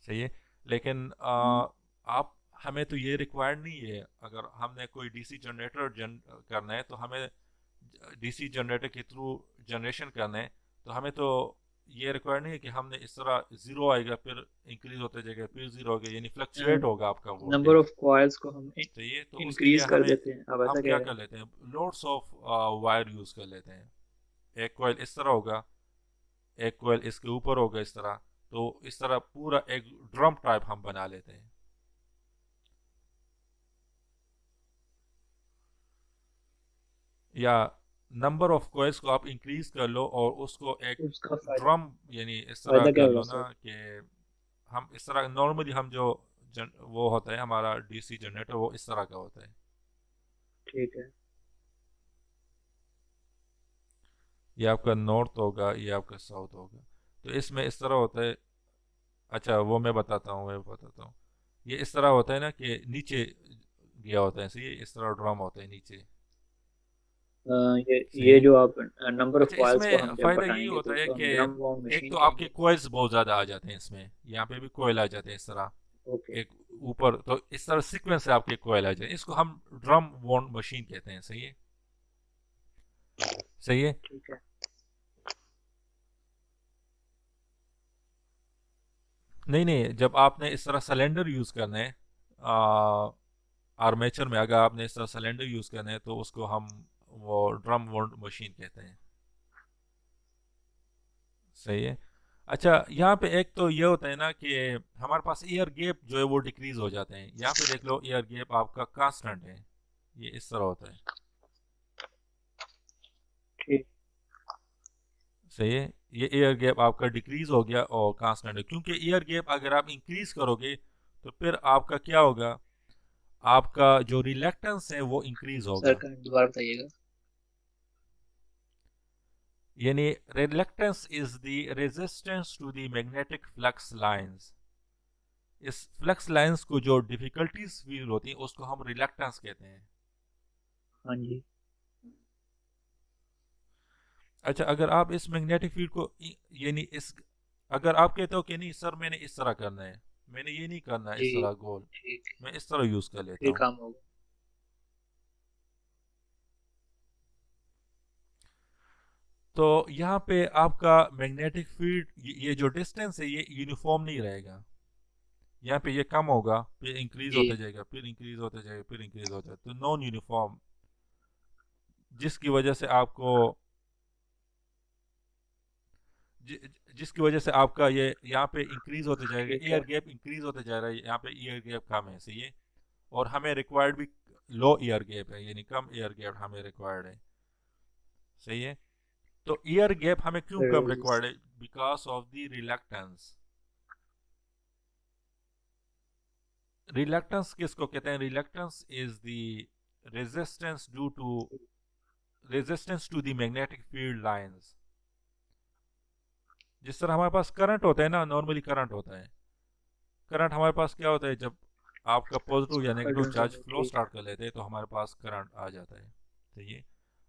सही है। लेकिन आप, हमें तो ये रिक्वायर्ड नहीं है। अगर हमने कोई डीसी जनरेटर करना है तो हमें डीसी जनरेटर के थ्रू जनरेशन करना है, तो हमें तो ये रिक्वायर्ड नहीं है कि हमने इस तरह जीरो आएगा फिर इंक्रीज होते जाएगा फिर जीरो होगा, यानी फ्लक्चुएट होगा आपका नंबर वोल्टेज। ऑफ कॉइल्स को हम चाहिए तो उसके लिए इंक्रीज कर हमें, देते हैं, आप हम ऐसा कह क्या रहे कर हैं? लेते हैं, लोड्स ऑफ वायर यूज कर लेते हैं। एक कॉइल इस तरह होगा, एक कॉइल इसके ऊपर होगा इस तरह, तो इस तरह पूरा एक ड्रम टाइप हम बना लेते हैं। या नंबर ऑफ कॉइल्स को आप इंक्रीज कर लो और उसको एक उसका ड्रम, यानी इस तरह फायदा क्या कर होगा लो ना सर? कि हम इस तरह नॉर्मली हम जो वो होता है हमारा डीसी जनरेटर, वो इस तरह का होता है। ठीक है। ये आपका नॉर्थ होगा, ये आपका साउथ होगा। तो इसमें इस तरह होता है। अच्छा वो मैं बताता हूँ। ये इस तरह होता है ना कि नीचे गया होता है, सही है, इस तरह ड्रम होता है नीचे। अ, ये सही ये है। जो आप नंबर ऑफ अच्छा कॉइल्स को इसमें हम जब फ़ायदा यही बढ़ाएंगे तो होता है उसको कि हम ड्रम वाउंड एक मशीन तो आपके कहेंगे। कोयल्स बहुत ज़्यादा आ जाते हैं इसमें, यहाँ पे भी कोयल आ जाते हैं इस तरह, ओके। एक ऊपर, तो इस तरह सीक्वेंस से आपके कोयल आ जाते हैं, इसको हम ड्रम वाउंड मशीन कहते हैं। सही है। सही है। ठीक है। नहीं नहीं, जब आपने इस तरह सिलेंडर यूज़ करना है आर्मेचर में, अगर आपने इस तरह सिलेंडर यूज़ करना है तो उसको हम वो ड्रम वाउंड मशीन कहते हैं। सही है। अच्छा यहाँ पे एक तो ये होता है ना कि हमारे पास एयर गैप जो है वो डिक्रीज हो जाते हैं। यहाँ पे देख लो एयर गैप आपका कांस्टेंट है, ये इस तरह होता है। ठीक। सही है। ये एयर गैप आपका डिक्रीज हो गया और कांस्टेंट है, क्योंकि एयर गैप अगर आप इंक्रीज करोगे तो फिर आपका क्या होगा, आपका जो रिलक्टेंस है वो इंक्रीज सर होगा। दोबारा बताइएगा। यानी reluctance is the resistance to the magnetic flux lines. इस फ्लक्स लाइंस को जो डिफिकल्टीज फील होती हैं उसको हम रिलक्टेंस कहते हैं। हाँ जी। अच्छा अगर आप इस मैग्नेटिक फील्ड को यानी इस, अगर आप कहते हो कि नहीं सर मैंने इस तरह करना है, मैंने ये नहीं करना है जी। इस तरह गोल, ठीक है। मैं इस तरह यूज कर लेता फिर हूँ। काम होगा। तो यहाँ पे आपका मैग्नेटिक फील्ड, ये जो डिस्टेंस है ये यूनिफॉर्म नहीं रहेगा। यहाँ पे ये कम होगा फिर इंक्रीज जी। होते जाएगा, फिर इंक्रीज होते जाएगा, फिर इंक्रीज होता है, तो नॉन यूनिफॉर्म, जिसकी वजह से आपको जिसकी वजह से आपका ये यहाँ पे इंक्रीज होते जाएगा, ठीक है। एयर गैप इंक्रीज होते जा रहा है, यहाँ पे एयर गैप कम है। सही है। और हमें रिक्वायर्ड भी लो एयर गैप है, यानी कम एयर गैप हमें रिक्वायर्ड है। सही है। तो एयर गैप हमें क्यों कम रिक्वायर्ड है, because of the reluctance. Reluctance किसको कहते हैं, reluctance is the resistance to the magnetic field lines. जिस तरह हमारे पास करंट होता है ना, नॉर्मली करंट होता है, करंट हमारे पास क्या होता है, जब आपका पॉजिटिव या नेगेटिव चार्ज फ्लो ठीक है। स्टार्ट कर लेते हैं तो हमारे पास करंट आ जाता है। सही है।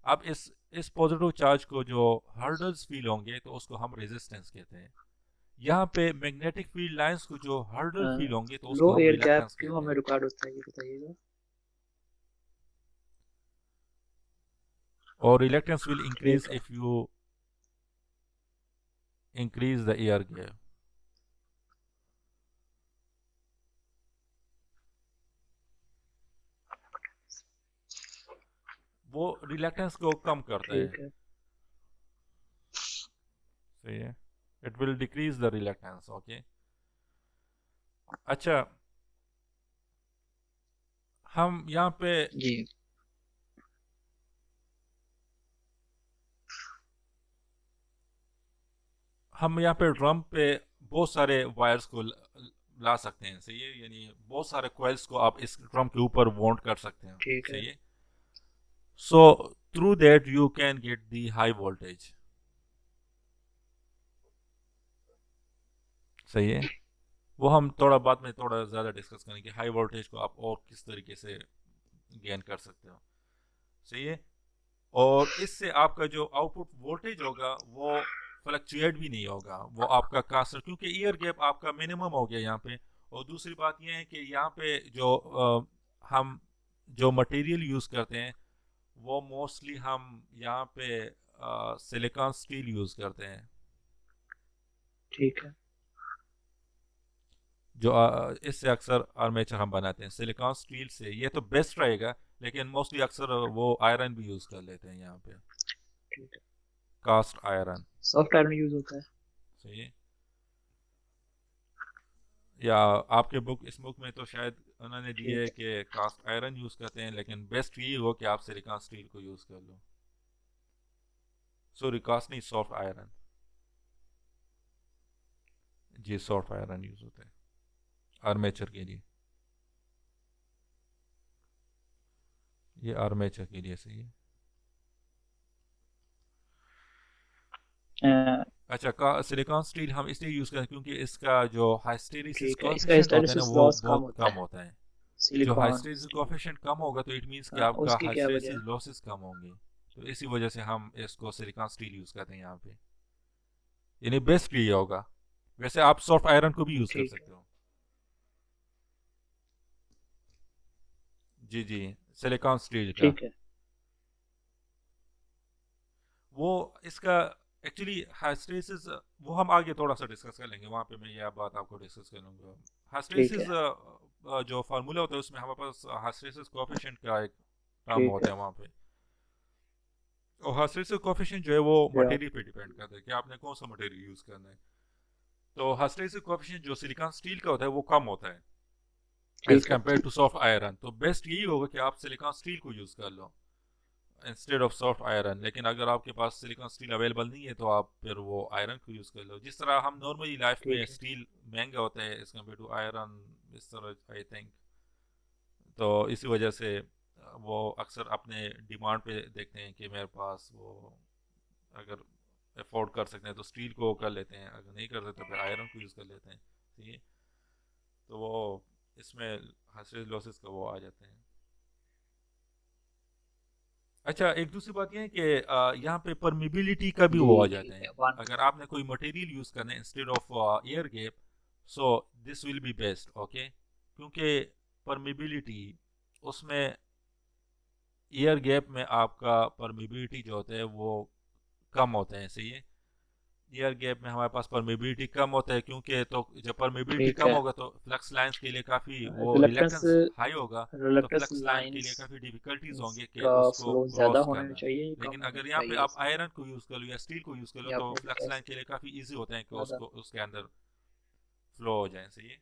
अब इस पॉजिटिव चार्ज को जो हर्डल्स फील होंगे तो उसको हम रेजिस्टेंस कहते हैं। यहाँ पे मैग्नेटिक फील्ड लाइंस को जो हर्डल फील होंगे तो लो उसको हम एयर गैप रिलक्टेंस क्यों कहते हमें हैं। रिकॉर्ड होता है, ये बताइएगा। और रिलक्टेंस विल इंक्रीज ठीक है। If you increase the air gap. वो रिलक्टेंस को कम करता है। ठीक है। सही है। It will decrease the reluctance. Okay. अच्छा हम यहाँ पे जी। हम यहाँ पे ड्रम पे बहुत सारे वायर्स को ला सकते हैं। सही है। यानी बहुत सारे कॉइल्स को आप इस ड्रम के ऊपर वाउंड कर सकते हैं। ठीक है। सही है। So through that you can get the high voltage. सही है। वो हम थोड़ा बाद में थोड़ा ज़्यादा डिस्कस करेंगे, हाई वोल्टेज को आप और किस तरीके से गेन कर सकते हो। सही है। और इससे आपका जो आउटपुट वोल्टेज होगा वो फ्लक्चुएट भी नहीं होगा, वो आपका कांस्टेंट, क्योंकि ईयर गैप आपका मिनिमम हो गया यहाँ पे। और दूसरी बात यह है कि यहाँ पे जो हम जो मटेरियल यूज़ करते हैं वो मोस्टली हम यहाँ पे सिलिकॉन स्टील यूज़ करते हैं। ठीक है। जो इससे अक्सर आर्मेचर हम बनाते हैं सिलिकॉन स्टील से, ये तो बेस्ट रहेगा, लेकिन मोस्टली अक्सर वो आयरन भी यूज़ कर लेते हैं यहाँ पे, ठीक है। Cast iron. Soft iron use होता है। सही है। या आपके बुक, इस बुक में तो शायद उन्होंने दिए ठीक है है। कि कास्ट आयरन यूज़ करते हैं, लेकिन बेस्ट ये हो कि आप सिलिकॉन स्टील को यूज़ कर लो। सॉरी, कास्ट नहीं, सॉफ्ट आयरन। जी, सॉफ्ट आयरन यूज़ होता है आर्मेचर के लिए। ये आर्मेचर के लिए सही है। अ, अच्छा, का सिलिकॉन स्टील हम इसलिए यूज़ करते हैं क्योंकि इसका जो हाइस्टेरिसिस ठीक है, इसका कोएफिशिएंट होता है ना हिस्टैरिसीस वो लॉस कम बहुत होता कम है। होता है। जो सिलिकॉन हाइस्टेरिसिस स्टील। कोएफिशिएंट कम होगा तो इट मीन्स कि हाँ, आपका उसकी क्या वजह हाइस्टेरिसिस है? लॉसेस कम होंगे। तो इसी वजह से हम इसको सिलिकॉन स्टील यूज़ करते हैं यहाँ पे, यानी बेस्ट ये होगा। वैसे आप सॉफ्ट आयरन को भी यूज़ कर ठीक है। सकते हो। जी जी, सिलिकॉन स्टील का। ठीक है। वो इसका एक्चुअली हाइस्टेरिसिस, वो हम आगे थोड़ा सा डिस्कस कर लेंगे, वहाँ पे मैं यह बात आपको डिस्कस कर लूँगा। ठीक हाइस्टेरिसिस है। जो फार्मूला होता है उसमें हमारे पास हाइस्टेरिसिस कोएफिशिएंट का एक टर्म ठीक होता है। है वहाँ पे। और हाइस्टेरिसिस कोएफिशिएंट जो है वो या मटेरियल पे डिपेंड करता है कि आपने कौन सा मटेरियल यूज़ करना है। तो हाइस्टेरिसिस कोएफिशिएंट जो सिलिकॉन स्टील का होता है वो कम होता है एज ठीक है। Compare to soft iron. तो बेस्ट यही होगा कि आप सिलिकॉन स्टील को यूज़ कर लो इंस्टेड ऑफ सॉफ्ट आयरन। लेकिन अगर आपके पास सिलिकॉन स्टील अवेलेबल नहीं है तो आप फिर वो आयरन को यूज़ कर लो। जिस तरह हम नॉर्मली लाइफ में ठीक है। स्टील महंगा होता है एज कम्पेयर टू आयरन, इस तरह आई थिंक। तो इसी वजह से वो अक्सर अपने डिमांड पे देखते हैं कि मेरे पास वो, अगर अफोर्ड कर सकते हैं तो स्टील को कर लेते हैं, अगर नहीं कर सकते तो फिर आयरन को यूज़ कर लेते हैं। ठीक है। तो वो इसमें हासिल लॉसेस का वो आ जाते हैं। अच्छा, एक दूसरी बात यह है कि यहाँ पे परमिबिलिटी का भी जी, वो आ जाता ठीक है। है। वन। अगर आपने कोई मटेरियल यूज़ करना है instead of air gap, so this will be best, okay. क्योंकि परमिबिलिटी उसमें, एयर गैप में आपका परमिबिलिटी जो होता है वो कम होता है, सही है। एयर गैप में हमारे पास परमिबिलिटी कम होता है, क्योंकि तो जब परमिबिलिटी ठीक कम है। होगा तो फ्लक्स लाइंस के लिए काफ़ी वो रिलक्टेंस रिलेक्टेंस हाई होगा। तो रिलक्टेंस फ्लक्स लाइन के लाइंस लिए काफ़ी डिफिकल्टीज होंगे कि का उसको फ्लो ज्यादा क्रॉस होना करना। चाहिए या कम लेकिन होना अगर यहाँ पे चाहिए आप इसमें? आयरन को यूज़ कर लो या स्टील को यूज़ कर लो या तो अपने फ्लक्स लाइन पास के लिए काफ़ी ईजी होता है कि ज्यादा? उसको उसके अंदर फ्लो हो जाए, सही है।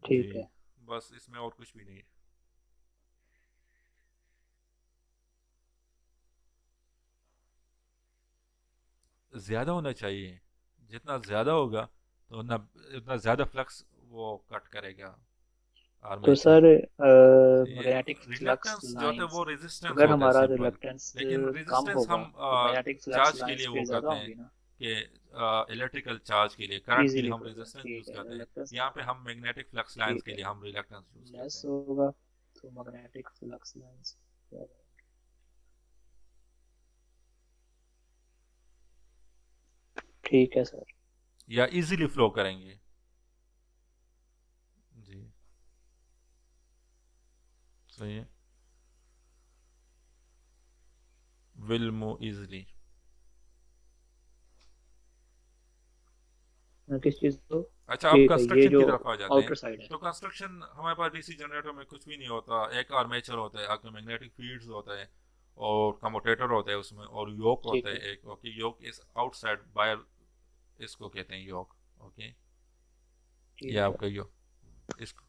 जी, ठीक है। बस इसमें और कुछ भी नहीं है। ज़्यादा होना चाहिए। जितना ज़्यादा होगा तो उतना उतना ज़्यादा फ्लक्स वो कट करेगा तो आर्मेचर। सर, ये मैग्नेटिक फ्लक्स रिलक्टेंस जो होता है लाइंस, वो रेजिस्टेंस अगर होता है, हमारा सिंपल। रिलक्टेंस लेकिन कम रेजिस्टेंस होगा हम तो मैग्नेटिक फ्लक्स चार्ज के लिए लाइंस वो फिर ज्यादा करते हैं होंगी ना? कि इलेक्ट्रिकल चार्ज के लिए, करंट के लिए इजीली हम फ्लो। रेजिस्टेंस यूज ठीक है, करते हैं। रिलक्टेंस यहाँ पे हम मैग्नेटिक फ्लक्स लाइंस ठीक के है, लिए हम रिलक्टेंस यूज करते लेस हैं। होगा तो मैग्नेटिक फ्लक्स लाइंस। ठीक है सर। या इजीली फ्लो करेंगे। जी, सही है। Will move easily. किस चीज को? अच्छा, अब ठीक है, ये कंस्ट्रक्शन जो की तरफ आ जाते हैं। आउटर साइड है। तो कंस्ट्रक्शन हमारे पास डीसी जनरेटर में कुछ भी नहीं होता। एक आर्मेचर होता है, आपके मैग्नेटिक फील्ड्स होता है, और कम्यूटेटर होता है उसमें, और योक होता ठीक है है। एक, ओके। योक इज आउटसाइड बायर, इसको कहते हैं योक, ओके। ये ठीक है। आपका योक, इसको,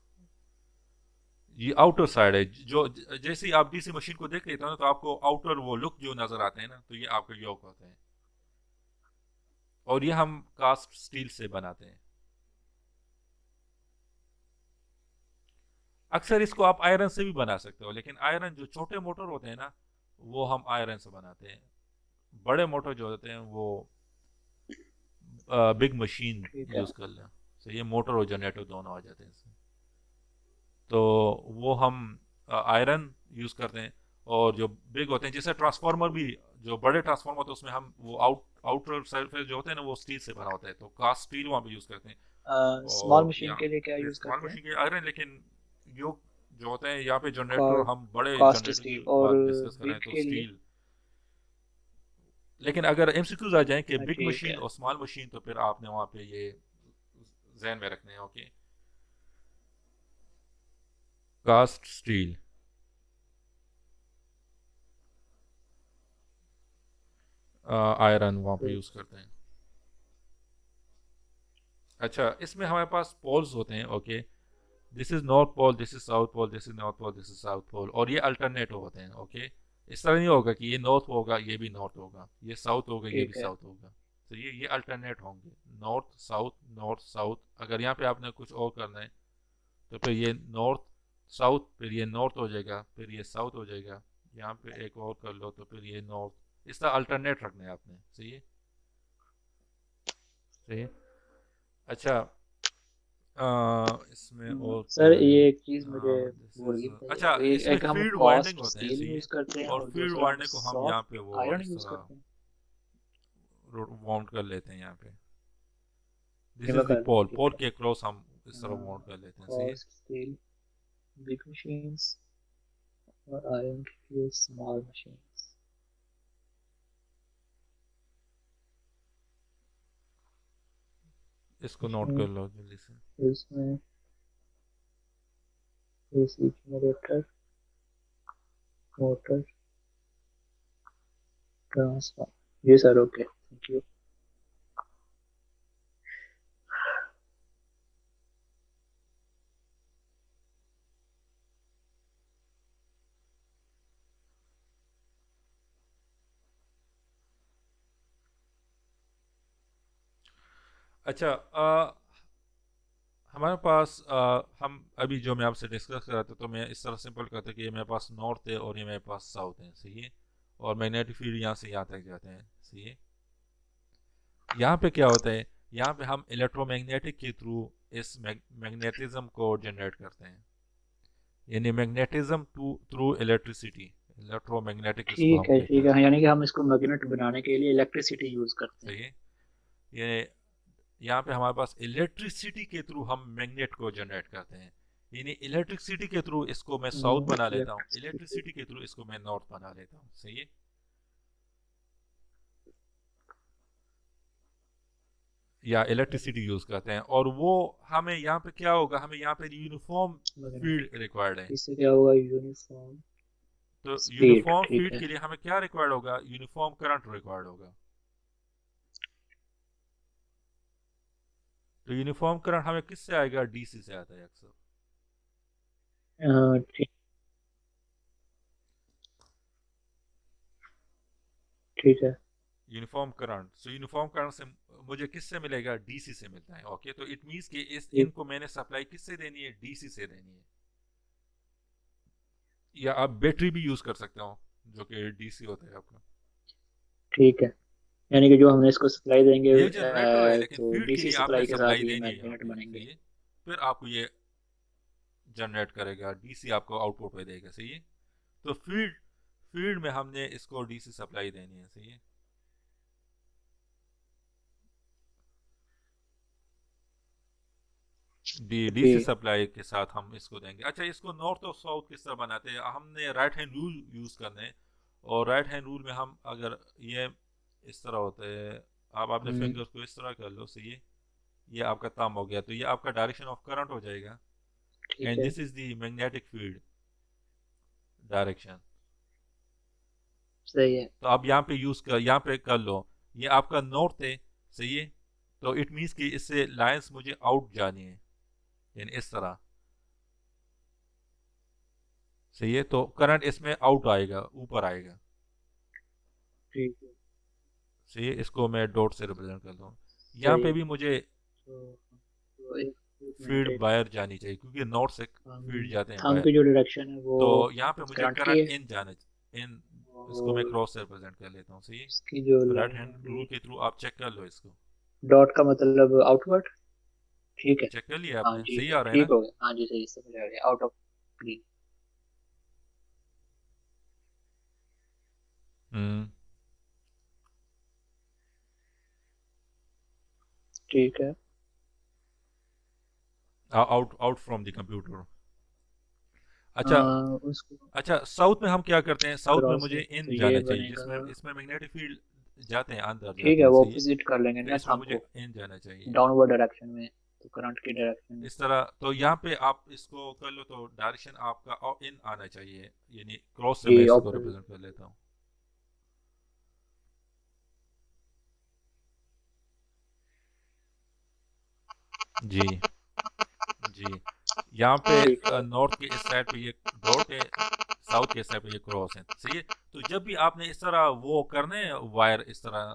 ये आउटर साइड है। जो जैसे ही आप डीसी मशीन को देख लेते हो ना तो आपको आउटर वो लुक जो नजर आते हैं ना, तो ये आपका योक होता है। और ये हम कास्ट स्टील से बनाते हैं। अक्सर इसको आप आयरन से भी बना सकते हो, लेकिन आयरन जो छोटे मोटर होते हैं ना वो हम आयरन से बनाते हैं। बड़े मोटर जो होते हैं वो बिग मशीन ठीक है। यूज़ कर लें। सही है, मोटर और जनरेटर दोनों आ जाते हैं इसमें। तो वो हम आयरन यूज़ करते हैं। और जो बिग होते हैं, जैसे ट्रांसफार्मर भी, जो बड़े ट्रांसफार्मर होते हैं उसमें हम वो आउटर सरफेस जो होते हैं ना वो स्टील से बना होता है, तो कास्ट स्टील वहाँ पे यूज़ करते हैं। स्मॉल और मशीन यहाँ के लिए क्या ये यूज स्मॉल करते हैं? मशीन के आयरन, लेकिन यो जो होते हैं यहाँ पे जनरेटर, का, हम बड़े कास्ट जनरेटर स्टील। की और बात डिस्कस कर रहे बिग हैं तो के लिए? स्टील। लेकिन अगर एमसीक्यूज आ जाए कि बिग ठीक मशीन है। और स्मॉल मशीन, तो फिर आपने वहाँ पे ये जहन में रखने हैं। ओके, कास्ट स्टील, आयरन वहाँ पे ठीक। यूज़ करते हैं। अच्छा, इसमें हमारे पास पोल्स होते हैं। Okay, this is north pole, this is south pole, this is north pole, this is south pole, और ये अल्टरनेट होते हैं। ओके, इस तरह नहीं होगा कि ये नॉर्थ होगा ये भी नॉर्थ होगा, ये साउथ होगा ये भी ठीक है। साउथ होगा। तो ये अल्टरनेट होंगे, नॉर्थ साउथ नॉर्थ साउथ। अगर यहाँ पे आपने कुछ और करना है तो फिर ये नॉर्थ साउथ, फिर ये नॉर्थ हो जाएगा, फिर ये साउथ हो जाएगा। यहाँ पे एक और कर लो तो फिर ये नॉर्थ। इस तरह अल्टरनेट रखना है आपने। सही है, सही है। अच्छा, इसमें और क्या सर है? ये एक चीज मुझे दिस भूल इज, गई बताइए। अच्छा, एक इसमें एक हम फीड वार्निंग कॉस्ट होते हैं। स्टील सही है, यूज करते हैं और और फीड दूसरा हम वार्निंग को हम यहाँ पे सॉफ्ट वो आयरन इस यूज करते हैं। तरह वाउंड कर लेते हैं यहाँ पे। ये दिस मैं इज द कर दूं, पोल, ठीक पोल है। के क्रॉस हम इस तरह वाउंड कर लेते हैं। सही है। कॉस्ट स्टील, बिग मशीन्स, और आयरन के लिए स्मॉल मशीन्स। इसको नोट कर मशीन, लो जल्दी से। इसमें एसी जनरेटर, मोटर, ट्रांसफार्मर। जी सर, ओके, थैंक यू। अच्छा, हमारे पास हम अभी जो मैं आपसे डिस्कस कर रहा था, तो मैं इस तरह सिंपल करता कि ये मेरे पास नॉर्थ है और ये मेरे पास साउथ है। सही है, और मैग्नेटिक फील्ड यहाँ से यहाँ तक जाते हैं। सही है। यहाँ पे क्या होता है, यहाँ पे हम इलेक्ट्रोमैग्नेटिक के थ्रू इस मैग्नेटिज्म को जनरेट करते हैं, यानी magnetism to through electricity, electromagnetic इसको ठीक हम है, कहते ठीक हैं। है। हाँ, यानी कि हम इसको मैग्नेट बनाने के लिए इलेक्ट्रिसिटी यूज करते हैं। सही है, ये यहाँ पे हमारे पास इलेक्ट्रिसिटी के थ्रू हम मैग्नेट को जनरेट करते हैं, यानी इलेक्ट्रिसिटी के थ्रू इसको मैं साउथ बना लेता हूँ, इलेक्ट्रिसिटी। इलेक्ट्रिसिटी के थ्रू इसको मैं नॉर्थ बना लेता हूँ। सही है, या इलेक्ट्रिसिटी यूज करते हैं, और वो हमें यहाँ पे क्या होगा, हमें यहाँ पे यूनिफॉर्म मैग्नेट, फील्ड रिक्वायर्ड है। इससे क्या होगा? यूनिफॉर्म तो स्पीड, यूनिफॉर्म ठीक फील्ड है। के लिए हमें क्या रिक्वायर्ड होगा, यूनिफॉर्म करंट रिक्वायर्ड होगा। तो यूनिफॉर्म करंट हमें किससे आएगा, डीसी से आता है अक्सर। ठीक, ठीक है। यूनिफॉर्म करंट, सो यूनिफॉर्म करंट से मुझे किससे मिलेगा, डीसी से मिलता है। ओके, तो इट मींस कि इस ठीक, इनको मैंने सप्लाई किससे देनी है, डीसी से देनी है। या आप बैटरी भी यूज कर सकते हो, जो कि डीसी होता है आपका। ठीक है। यानी कि जो हमने इसको सप्लाई देंगे, ये जनरेटर है, लेकिन तो फीड के डीसी लिए आपने सप्लाई के साथ सप्लाई ये देनी है यहाँ मैग्नेट पे। बनेंगे। सही है, फिर आपको ये जनरेट करेगा, डीसी आपको आउटपुट में देगा। सही है, तो फीड फीड में हमने इसको डीसी सप्लाई देनी है। सही है, डीसी ठीक। सप्लाई के साथ हम इसको देंगे। अच्छा, इसको नॉर्थ और साउथ किस तरह बनाते हैं, हमने राइट हैंड रूल यूज करना है। और राइट हैंड रूल में हम अगर ये इस तरह होता है, आप अपने हम्म, फिंगर्स को इस तरह कर लो। सही है, ये आपका थंब हो गया, तो ये आपका डायरेक्शन ऑफ करंट हो जाएगा। ठीक एंड है। This is the magnetic field direction. सही है। तो आप यहाँ पे कर लो, ये आपका नॉर्थ है। सही है, तो इट मीन्स कि इससे लाइंस मुझे आउट जानी है, यानी इस तरह। सही है, तो करंट इसमें आउट आएगा, ऊपर आएगा। ठीक है। सही है, इसको मैं डॉट से रिप्रेजेंट कर दूँ। यहाँ सही पे है। भी मुझे तो एक मिनट, फील्ड एक बाहर जानी चाहिए, क्योंकि नॉर्थ से हम फील्ड जाते हैं थंब बाहर। की जो डायरेक्शन है वो तो यहाँ पे मुझे करंट की करंट है, इन जाना चाहिए, इन। इसको मैं और क्रॉस से रिप्रेजेंट कर लेता हूँ। सही है, इसकी जो राइट लाइन हैंड होगी। रूल के थ्रू आप चेक कर लो इसको। डॉट का मतलब आउटवर्ड। ठीक है। चेक कर लिया हाँ आपने, जी सही आ रहा है ठीक ना? हो गया, हाँ जी सही समझ आ गया, आउट ऑफ ग्रीन। हम्म। ठीक है। Out out from the computer. अच्छा। उसको अच्छा, साउथ में हम क्या करते हैं, साउथ में क्रॉस मुझे है इन तो ये जाना चाहिए, बनेगा। जिसमें इसमें मैग्नेटिक फील्ड जाते हैं, अंदर ठीक जाते है, हैं, वो सही है। ऑपोजिट कर लेंगे तो ना इसमें थंब मुझे को, इन जाना चाहिए। डाउनवर्ड डायरेक्शन में, तो करंट की डायरेक्शन में। इस तरह तो यहाँ पे आप इसको कर लो तो डायरेक्शन आपका इन आना चाहिए, यानी क्रॉस से जी मैं इसको ऑपोजिट। रिप्रेजेंट कर लेता हूँ। जी। जी। यहाँ पे ठीक है। नॉर्थ के इस साइड पे ये डॉट है, साउथ के साइड पे ये क्रॉस है, सही है। तो जब भी आपने इस तरह वो करने वायर इस तरह,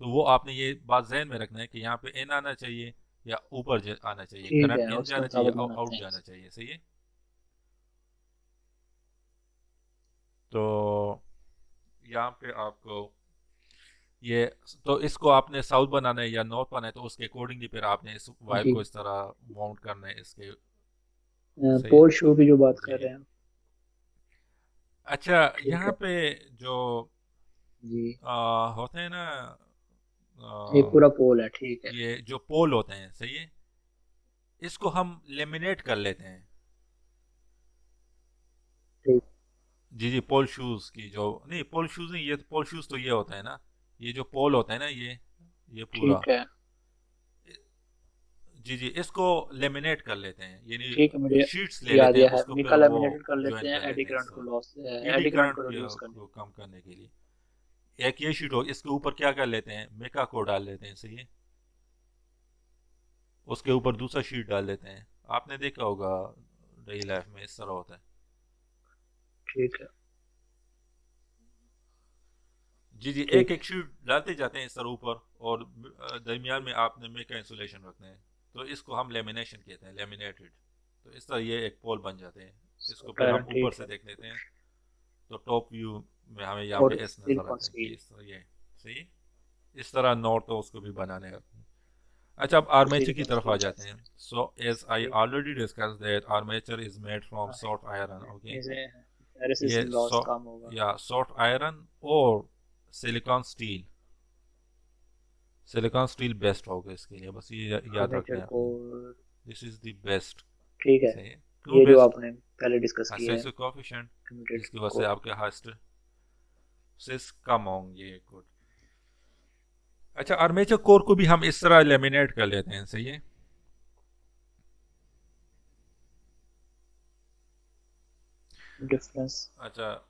तो वो आपने ये बात जहन में रखना है कि यहाँ पे इन आना चाहिए या ऊपर आना चाहिए, ठीक करंट है, इन उसके जाना चाहिए, मुताबिक बनाते आउट हैं। जाना चाहिए, सही है। तो यहाँ पे आपको ये, तो इसको आपने साउथ बनाना है या नॉर्थ बनाना है, तो उसके अकॉर्डिंगली फिर आपने इस वायर जी। को इस तरह माउंट करना है इसके, सही है। पोल शो की जो बात कर जी। रहे हैं। अच्छा, ठीक यहाँ है। पे जो जी। होते हैं ना, एक आ, पूरा पोल है, ठीक है। ये जो पोल होते हैं, सही है, इसको हम लेमिनेट कर लेते हैं। ठीक। जी जी, पोल शूज की जो, नहीं पोल शूज नहीं, ये पोल शूज तो ये होता है ना, ये जो पोल होता है ना, ये पूरा, ठीक है। जी जी, इसको लेमिनेट कर लेते हैं, ठीक है, यानी मुझे शीट्स ले याद लेते हैं, है, उसको फिर निकल वो लैमिनेटेड कर लेते ज्वाइन हैं कर एडी लेते हैं इस करंट को लॉस, तरह, एडी एडी करंट करंट को रिड्यूस करने। को कम करने के लिए। एक ये शीट हो, इसके ऊपर क्या कर लेते हैं, मेका को डाल लेते हैं, सही है। उसके ऊपर दूसरा शीट डाल देते हैं, आपने देखा होगा डेली लाइफ में इस तरह होता है। ठीक है। जी जी, एक ठीक एक शीट डालते जाते हैं इस तरह ऊपर, और दरमियान में आपने मेका इंसुलेशन रखना है। तो इसको हम लेमिनेशन कहते हैं, लेमिनेटेड। तो इस तरह ये एक पोल बन जाते हैं। इसको फिर है। हम ऊपर ठीक से है। देख लेते हैं, तो टॉप व्यू में हमें यहाँ पे और एस नजर सिलिकॉन आता है कि स्टील। इस तरह ये, सही। इस तरह नॉट तो उसको भी बनाने हैं। अच्छा, अब आर्मेचर की सिलिकॉन तरफ आ स्टील जाते हैं। जैसे। सो एज आई ठीक। Already discuss that armature is made from हाँ, सॉफ्ट आयरन, ओके। इसे एनालिसिस ये लॉस कम होगा। या सॉफ्ट आयरन और silicon steel, silicon steel best होगा इसके लिए, बस ये याद रखना आर्मेचर है को। आपने। This is the best. ठीक है, सही है, क्यों ये जो बेस्ट? आपने पहले डिस्कस किया है, हाइस्टेरिक कोएफिशिएंट, लिमिटेड जिसकी वजह से को। आपके हाइस्टेरिक कम होंगे, गुड। अच्छा, आर्मेचर कोर को भी हम इस तरह लेमिनेट कर लेते हैं, सही है। डिफरेंस अच्छा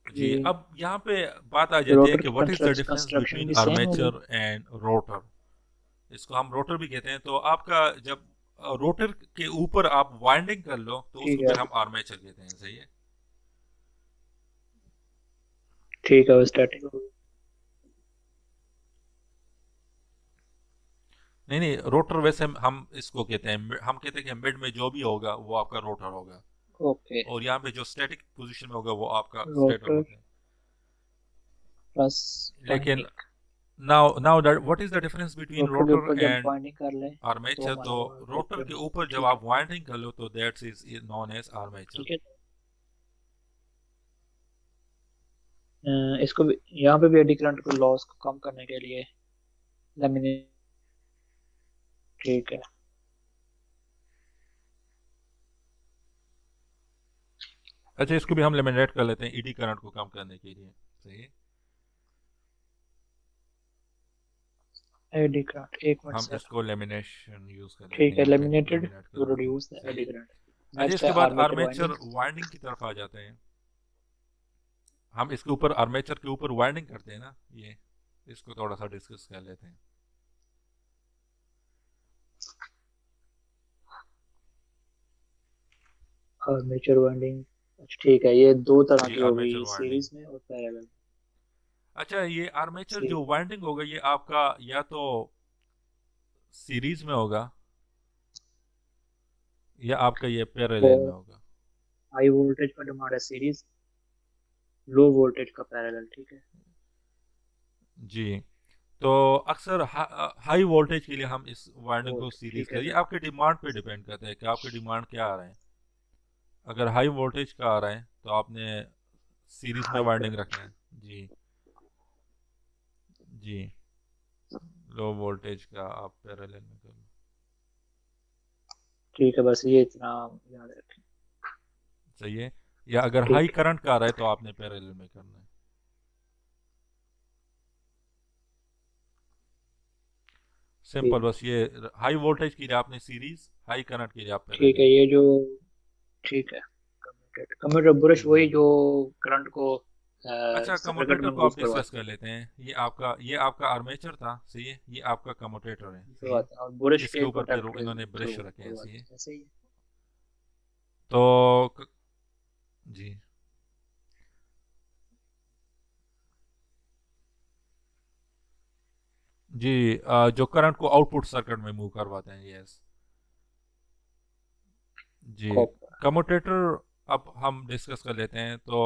जी, बिटवीन अब यहाँ पे बात आ जाती है रोटर कि की what is the difference construction between भी सेम होगी। Armature and rotor. इसको हम रोटर भी कहते हैं। तो आपका जब रोटर के ऊपर आप वाइंडिंग कर लो, तो ठीक उसको है। फिर हम आर्मेचर कहते हैं, सही है। ठीक है, वो स्टैटिक होगी। नहीं नहीं, रोटर वैसे हम इसको कहते हैं, हम कहते हैं कि मिड में जो भी होगा वो आपका रोटर होगा, ओके। और यहाँ पे जो स्टैटिक पोजीशन में होगा वो आपका स्टेटर रोटर होता है। प्लस लेकिन winding. Now that what is the difference between rotor के रोटर ऊपर जब एंड वाइंडिंग कर ले तो आर्मेचर? हमारा तो वो रोटर रोटर के होगा, ऊपर जब ठीक है। आप वाइंडिंग कर लो तो that is known as armature. ठीक है। इसको भी यहाँ पे भी एडी करंट को लॉस को कम करने के लिए लेमिनेट। ठीक है। अच्छा, इसको भी हम लेमिनेट कर लेते हैं ईडी करंट को कम करने के लिए, सही है। एडी करंट, एक मिनट हम सर। इसको लेमिनेशन यूज कर लेते ठीक हैं है, यहाँ पे, लेमिनेटेड लेमिनेट कर टू लेते हैं, रिड्यूस द सही एडी है। करंट। अच्छा, नेक्स्ट है इसके बाद आर्मेचर आर्मेचर वाइंडिंग। वाइंडिंग की तरफ आ जाते हैं। हम इसके ऊपर आर्मेचर के ऊपर वाइंडिंग करते हैं ना, ये इसको थोड़ा सा डिस्कस कर लेते हैं। Armature winding. अच्छा ठीक है, ये दो तरह जी, की हो आर्मेचर गई, वाइंडिंग। सीरीज में और पैरेलल। अच्छा, ये आर्मेचर सी। जो वाइंडिंग होगा ये आपका या तो सीरीज में होगा या आपका ये पैरेलल में और होगा। हाई वोल्टेज का डिमांड है सीरीज, लो वोल्टेज का पैरेलल, ठीक है। जी। तो अक्सर हाई वोल्टेज के लिए हम इस वाइंडिंग को वोल्ट सीरीज ठीक है कर, ये सर। आपके डिमांड पे डिपेंड करता है कि आपकी डिमांड क्या आ रहा है। अगर हाई वोल्टेज का आ रहा है तो आपने सीरीज में हाई वाइंडिंग करंट रखना है। जी। जी। लो वोल्टेज का आप पैरेलल में कर लो। ठीक है, बस ये इतना याद रखें। सही है। या अगर हाई ठीक है। करंट का आ रहा है तो आपने पैरेलल में करना है। सिंपल, ठीक बस ये। हाई वोल्टेज के लिए आपने सीरीज, हाई करंट के लिए आप ठीक है, पैरेलल। ये जो ठीक है, कम्यूटेटर कम्यूटेटर ब्रश वही जी। जो करंट को अच्छा, सर्किट कमोटेटर में को मूव आप डिस्कस करवाते कर हैं। लेते हैं। ये आपका आर्मेचर था, सही है। ये आपका कमोटेटर है, सही है। करवाते हैं और ब्रश इसके के ऊपर फिर कॉन्टैक्ट के इन्होंने थ्रू ब्रश रखे हैं, सही है। करवाते हैं, ऐसे ही। तो क- जी। जी, जो करंट को आउटपुट सर्किट में मूव करवाते हैं, यस। जी। कॉपर कमोटेटर अब हम डिस्कस कर लेते हैं। तो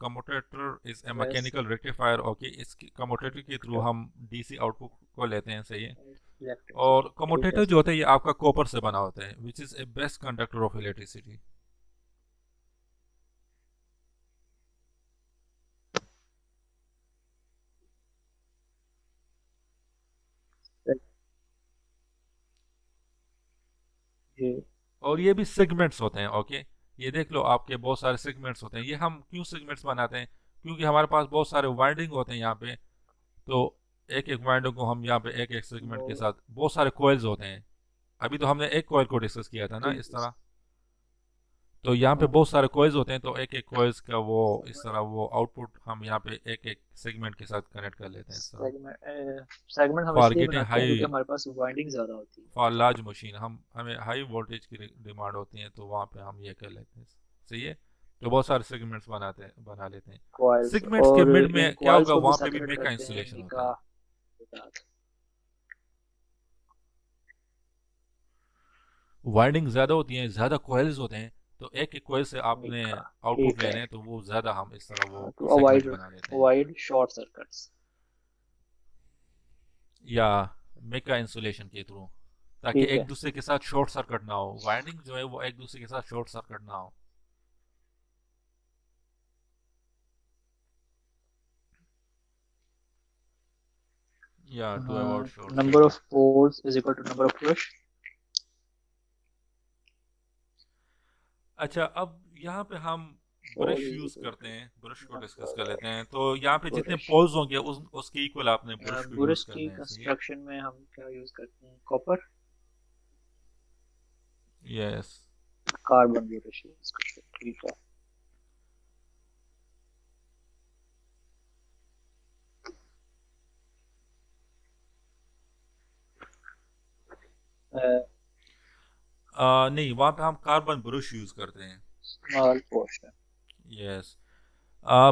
commutator is a plus mechanical rectifier, okay. इस कमोटेटर के थ्रू कंडक्टर हम डीसी आउटपुट को लेते हैं, सही है। और इलेक्ट्रिसिटी, ठीक है कमोटेटर जो सर। होता है ये आपका कॉपर से बना होता है, which is a best conductor of electricity. जी। और ये भी सेगमेंट्स होते हैं, ओके। ये देख लो, आपके बहुत सारे सेगमेंट्स होते हैं। ये हम क्यों सेगमेंट्स बनाते हैं? क्योंकि हमारे पास बहुत सारे वाइंडिंग होते हैं यहाँ पे। तो एक एक वाइंडिंग को हम यहाँ पे एक एक सेगमेंट वो के साथ, बहुत सारे कॉइल्स होते हैं। अभी तो हमने एक कॉइल को डिस्कस किया था ना, जी इस तरह। तो यहाँ पे हाँ। बहुत सारे कॉइल्स होते हैं, तो एक एक कॉइल्स का वो इस तरह वो आउटपुट हम यहाँ पे एक एक सेगमेंट के साथ कनेक्ट कर लेते हैं, इस तरह। सेगमेंट हम फॉर इसलिए गेटिंग बनाते हैं हाई, क्योंकि हमारे पास वाइंडिंग ज्यादा होती है। फॉर लार्ज मशीन, हमें हाई वोल्टेज की डिमांड होती है, तो वहाँ पे हम ये कर लेते हैं, सही है। तो बहुत सारे सेगमेंट्स बना लेते हैं। कॉइल्स, सेगमेंट्स के और मिड इन में क्या कॉइल्स होगा, को भी वहाँ पे भी सेपरेट मेका करते हैं इंसुलेशन होता मिका है। के साथ। वाइंडिंग ज़्यादा होती है, ज़्यादा कॉइल्स होते हैं। तो एक एक कॉइल से आपने मिका आउटपुट ठीक है। लेने हैं, तो वो ज़्यादा हम इस तरह वो टू सेगमेंट अवॉइड बना लेते हैं। Avoid short circuits. या मेका इंसुलेशन के थ्रू, ताकि ठीक एक है। दूसरे के साथ शॉर्ट सर्किट ना हो, वाइंडिंग जो है वो एक दूसरे के साथ शॉर्ट सर्किट ना हो। या to avoid short number circuit. Of poles is equal to number of brush. अच्छा, अब यहाँ पे हम pole brush is use equal करते टू हैं, ब्रश को डिस्कस कर नंबर लेते हैं। तो यहाँ पे जितने ब्रश। पोल्स होंगे उसके इक्वल आपने ब्रश को यूज ब्रश की करना है, सही है। कंस्ट्रक्शन में हम क्या यूज करते हैं, copper yes. Carbon brush use करते हैं, ठीक है। नहीं, वहाँ पे हम कार्बन ब्रश यूज करते हैं। Small portion. यस।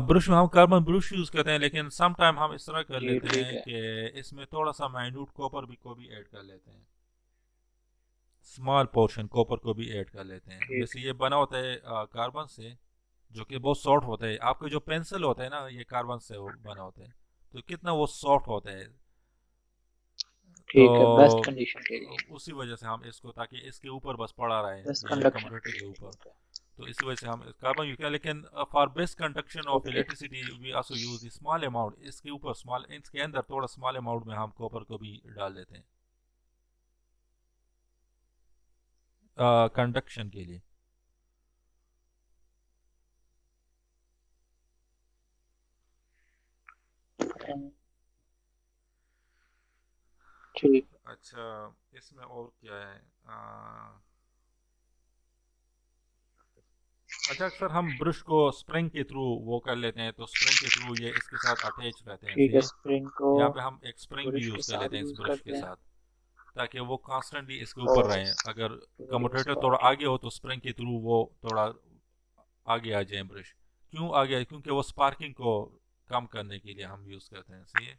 ब्रश में हम कार्बन ब्रश यूज करते हैं, लेकिन सम टाइम हम इस तरह कर जी लेते ठीक हैं है। कि इसमें थोड़ा सा माइन्यूट कॉपर भी को भी ऐड कर लेते हैं। स्मॉल पोर्शन कॉपर को भी ऐड कर लेते हैं। ठीक वैसे ये बना होता है कार्बन से, जो कि बहुत सॉफ्ट होता है। आपके जो पेंसिल होता है ना, ये कार्बन से बना होता है। तो कितना वो सॉफ्ट होता है। ठीक है, बेस्ट तो कंडीशन के लिए। उसी वजह से हम इसको, ताकि इसके ऊपर बस पड़ा रहे बेस्ट ये कंडक्शन कंप्यूटर के के लिए, ऊपर। ठीक है। तो इसी वजह से हम कार्बन यूज किया। लेकिन for best conduction of okay. Electricity we also use small amount, इसके ऊपर स्मॉल, इसके अंदर थोड़ा स्मॉल अमाउंट में हम कॉपर को भी डाल देते हैं कंडक्शन के लिए। ठीक। अच्छा, इसमें और क्या है? अच्छा, अक्सर हम ब्रश को स्प्रिंग के थ्रू वो कर लेते हैं, तो स्प्रिंग के थ्रू ये इसके साथ अटैच रहते हैं, ठीक सही है, है। स्प्रिंग को यहाँ पे हम एक स्प्रिंग भी ब्रश के यूज़ कर साथ लेते हैं इस यूज ब्रश के करते हैं। साथ, ताकि वो कॉन्स्टेंटली इसके ऊपर और रहे। अगर रिड्यूस कम्यूटेटर थोड़ा स्पार्किंग। आगे हो तो स्प्रिंग के थ्रू वो थोड़ा आगे आ जाए ब्रश। क्यों आगे आए? क्योंकि वो स्पार्किंग को कम करने के लिए हम यूज़ करते हैं, सही है।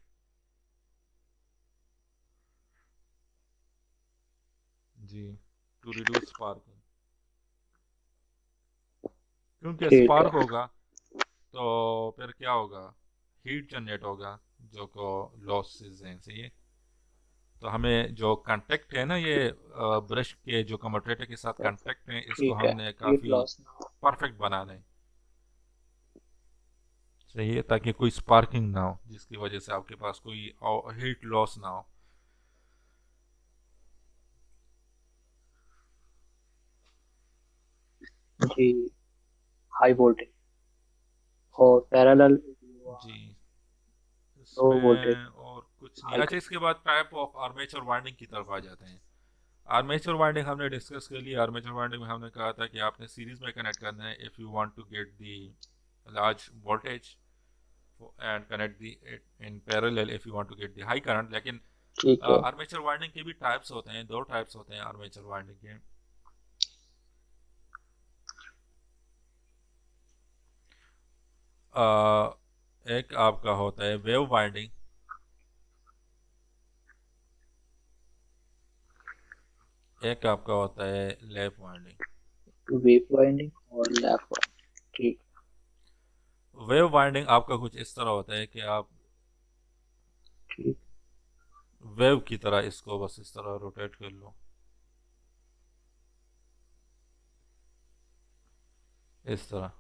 जी। टू रिड्यूस स्पार्किंग, क्योंकि ठीक है। स्पार्क होगा तो फिर क्या होगा, हीट जनरेट होगा। जो को लॉसेस हैं, सही है। तो हमें जो कांटेक्ट है ना, ये ब्रश के जो कमोटेटर के साथ कांटेक्ट है, इसको ठीक है, हमने हीट काफ़ी लॉस ना हो। परफेक्ट बनाना है, सही है, ताकि कोई स्पार्किंग ना हो जिसकी वजह से आपके पास कोई हीट लॉस ना हो। जी, हाई वोल्टेज और पैरेलल जी, लो वोल्टेज इसमें और कुछ नहीं। हाई। अच्छा, इसके बाद टाइप ऑफ आर्मेचर वाइंडिंग की तरफ आ जाते हैं। आर्मेचर वाइंडिंग हमने डिस्कस कर लिया। आर्मेचर वाइंडिंग में हमने कहा था कि आपने सीरीज में कनेक्ट करना है if you want to get the large voltage, and connect the it in parallel if you want to get the high current. लेकिन ठीक है। आर्मेचर वाइंडिंग के भी टाइप्स होते हैं, दो टाइप्स होते हैं आर्मेचर वाइंडिंग के। एक आपका होता है वेव वाइंडिंग, एक आपका होता है लैप वाइंडिंग। वेव वाइंडिंग और लैप वाइंडिंग। ठीक। वेव वाइंडिंग आपका कुछ इस तरह होता है कि आप ठीक। वेव की तरह इसको बस इस तरह रोटेट कर लो, इस तरह।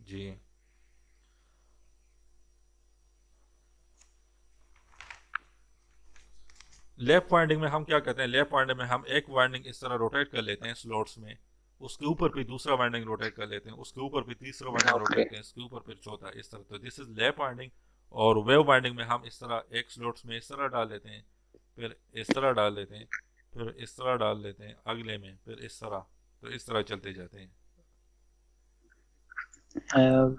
जी। लेफ्ट वाइंडिंग में हम क्या करते हैं, लेफ्ट वाइंडिंग में हम एक वाइंडिंग इस तरह रोटेट कर लेते हैं स्लॉट्स में, उसके ऊपर फिर दूसरा वाइंडिंग रोटेट कर लेते हैं, उसके ऊपर फिर तीसरा वाइंडिंग रोटेट ओके। करते हैं, इसके ऊपर फिर चौथा, इस तरह। तो दिस इज लेफ्ट वाइंडिंग। और वेव वाइंडिंग में हम इस तरह एक स्लॉट्स में इस तरह डाल लेते हैं, फिर इस तरह डाल लेते हैं, फिर इस तरह डाल लेते हैं अगले में, फिर इस तरह। तो इस तरह चलते जाते हैं।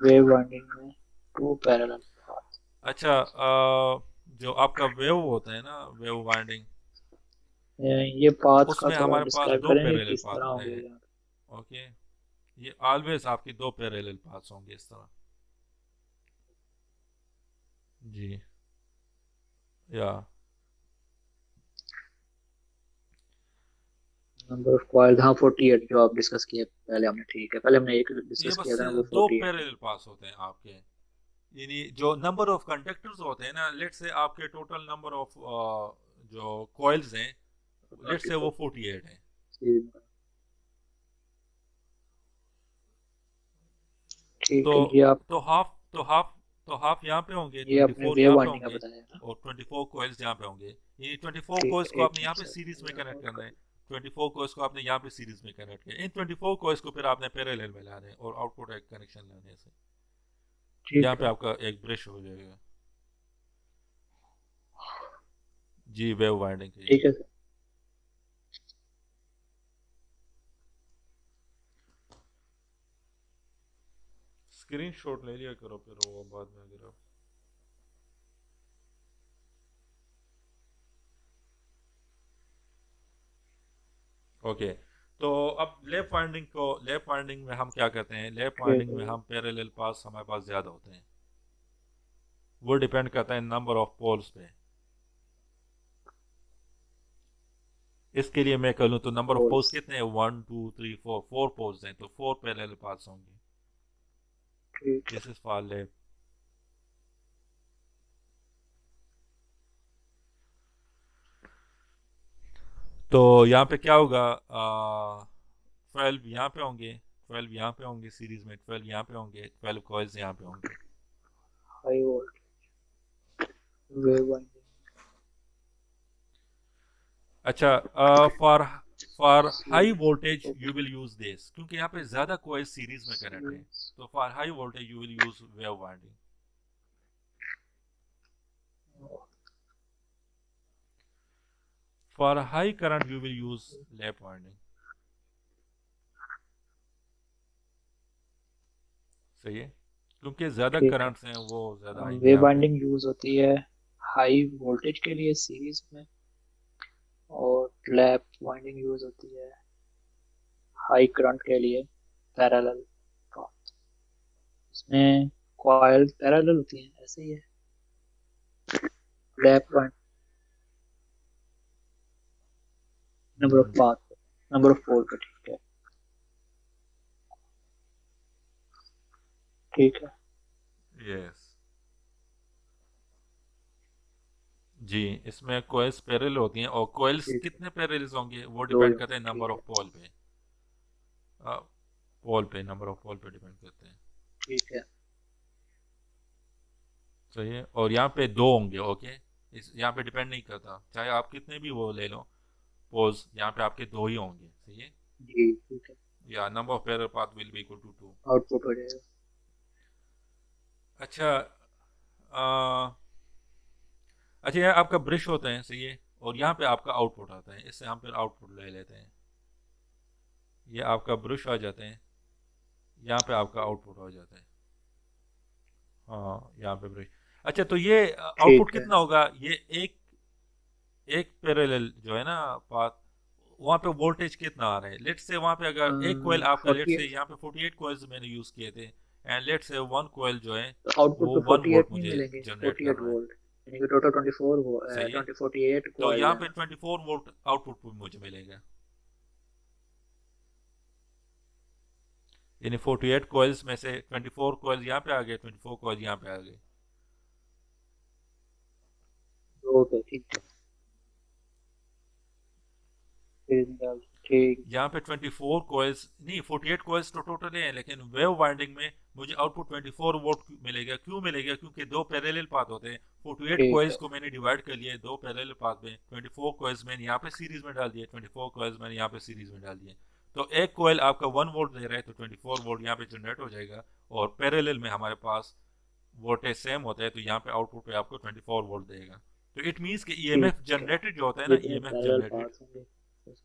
वेव वाइंडिंग में टू पैरेलल पाथ। अच्छा, जो आपका वेव होता है ना, वेव वाइंडिंग, ये पाथ का उसमें थोड़ा हमारे पास डिस्क्राइब दो करेंगे पैरेलल किस पाथ तरह होते होंगे हैं। यहाँ। ओके, ये ऑलवेज आपकी दो पैरेलल पाथ्स होंगे इस तरह। जी, या नंबर ऑफ कॉइल, हाँ 48 जो आप डिस्कस किए पहले हमने। ठीक है, पहले हमने एक ये डिस्कस बस किया था ना, वो दो 48 था। पैरेलल पाथ्स होते हैं आपके। यानी जो नंबर ऑफ कंडक्टर्स होते हैं ना, लेट से आपके टोटल नंबर ऑफ जो कॉइल्स हैं, लेट से वो 48 हैं। तो ठीक है, ये आप तो हाफ तो हाफ तो हाफ यहाँ पे होंगे, ये आपने 24 वेव यहाँ पे वाइंडिंग का होंगे, बताया ना। और 24 कॉइल्स यहाँ पे होंगे। ये 24 ठीक कॉइल्स है, को एक आपने यहाँ मिनट पे सर, सीरीज में मैं कनेक्ट नोट करना है। कर। 24 कॉइल्स को आपने यहाँ पे सीरीज में कनेक्ट किया, इन 24 कॉइल्स को फिर आपने पैरेलल में लाना है और आउटपुट एक कनेक्शन लाने से यहाँ ठीक पे है। आपका एक ब्रश हो जाएगा। जी, वेव वाइंडिंग के लिए। ठीक है सर। स्क्रीन शॉट ले लिया करो फिर वो बाद में अगर आप। ओके, तो अब लेफ्ट वाइंडिंग में हम क्या करते हैं, लेफ्ट ठीक वाइंडिंग में है। हम पैरेलल पास हमारे पास ज़्यादा होते हैं। वो डिपेंड करता है नंबर ऑफ पोल्स पे। इसके लिए मैं कर लूँ तो नंबर ऑफ पोल्स पोल्स। कितने हैं, 1 2 3 4, 4 पोल्स हैं, तो 4 पैरेलल पास होंगे। ठीक है। This is for left. तो यहाँ पे क्या होगा, 12 यहाँ पे होंगे, 12 यहाँ पे होंगे सीरीज में, 12 यहाँ पे होंगे, 12 कॉइल्स यहाँ पे होंगे। High volt wave winding. अच्छा, for for high voltage you will use this, क्योंकि यहाँ पे ज्यादा कॉइल सीरीज में कनेक्ट है। तो for high voltage you will use wave winding. For high current you will use lap winding. सही है, क्योंकि ज्यादा ठीक है। करंट्स हैं वो ज्यादा आएंगे वेव यहाँ पे। वाइंडिंग यूज होती है हाई वोल्टेज के लिए सीरीज में, और लैप वाइंडिंग यूज होती है हाई करंट के लिए पैरेलल। इसमें कॉइल पैरेलल होती है, ऐसे ही है। Lap wind number of hmm, path, number of pole पे। ठीक है। ठीक है। यस। जी, इसमें कोयल्स पैरेलल होती हैं, और कोयल्स ठीक है। कितने पैरेलल्स होंगे वो दो ही डिपेंड करते होंगे, हैं नंबर ठीक है। ऑफ पोल पे। पोल पे, नंबर ऑफ पोल पे डिपेंड करते हैं। ठीक है। सही है, और यहाँ पे दो होंगे, ओके। इस यहाँ पे डिपेंड नहीं करता, चाहे आप कितने भी वो ले लो पोल्स, यहाँ पे आपके दो ही होंगे, सही है। जी ठीक है। या number of parallel path will be equal to 2। Output हो जाएगा। अच्छा, अच्छा, ये आपका ब्रश होता है, सही है, और यहाँ पे आपका आउटपुट आता है, इससे हम फिर आउटपुट ले लेते हैं। ये आपका ब्रश आ जाते हैं, यहाँ पे आपका आउटपुट हो जाता है। हाँ, यहाँ पे ब्रश। अच्छा, तो ये आउटपुट ठीक है। कितना होगा, ये एक एक पैरेलल जो है ना पाथ, वहाँ पे वोल्टेज कितना आ रहा है, लेट्स से वहाँ पे अगर एक कोयल आपका, लेट्स फोर्टी से एट। यहाँ पे 48 कोयल्स मैंने यूज़ किए थे, एंड लेट्स से वन कोयल जो है तो आउटपुट वो पे 1 वोल्ट 48 नहीं मुझे मिलेंगे, जनरेट फोर्टी कर एट रहा है। वोल्ट यानी कि टोटल 24 वो सही है, 48 तो कॉइल यहाँ है पे ना। 24 वोल्ट आउटपुट पे मुझे मिलेगा, यानी 48 कोयल्स में से 24 कोयल यहाँ पे आ गए, 24 कोयल यहाँ पे आ गए। ओके ठीक है। ठीक। यहाँ पे 24 कोयल्स नहीं, 48 कोयल्स तो टोटल है, लेकिन वेव वाइंडिंग में मुझे आउटपुट 24 वोल्ट मिलेगा। क्यों मिलेगा, क्योंकि दो पैरेलल पाथ होते हैं। 48 ठीक कोयल्स है। को मैंने डिवाइड कर लिया दो पैरेलल पाथ में, 24 कोयल्स मैंने यहाँ पे सीरीज में डाल दिए, 24 कोयल्स मैंने यहाँ पे सीरीज में डाल दिए। तो एक कोयल आपका 1 वोल्ट दे रहा है, तो 24 वोल्ट यहाँ पे जनरेट हो जाएगा, और पैरेलल में हमारे पास वोल्टेज सेम होता है, तो यहाँ पे आउटपुट पे आपको 24 वोल्ट देगा। तो इट मीन्स कि ठीक ईएमएफ है। जनरेटेड जो होता है ना, जितने ईएमएफ पैरेलल जनरेटेड, पार्ट्स होंगे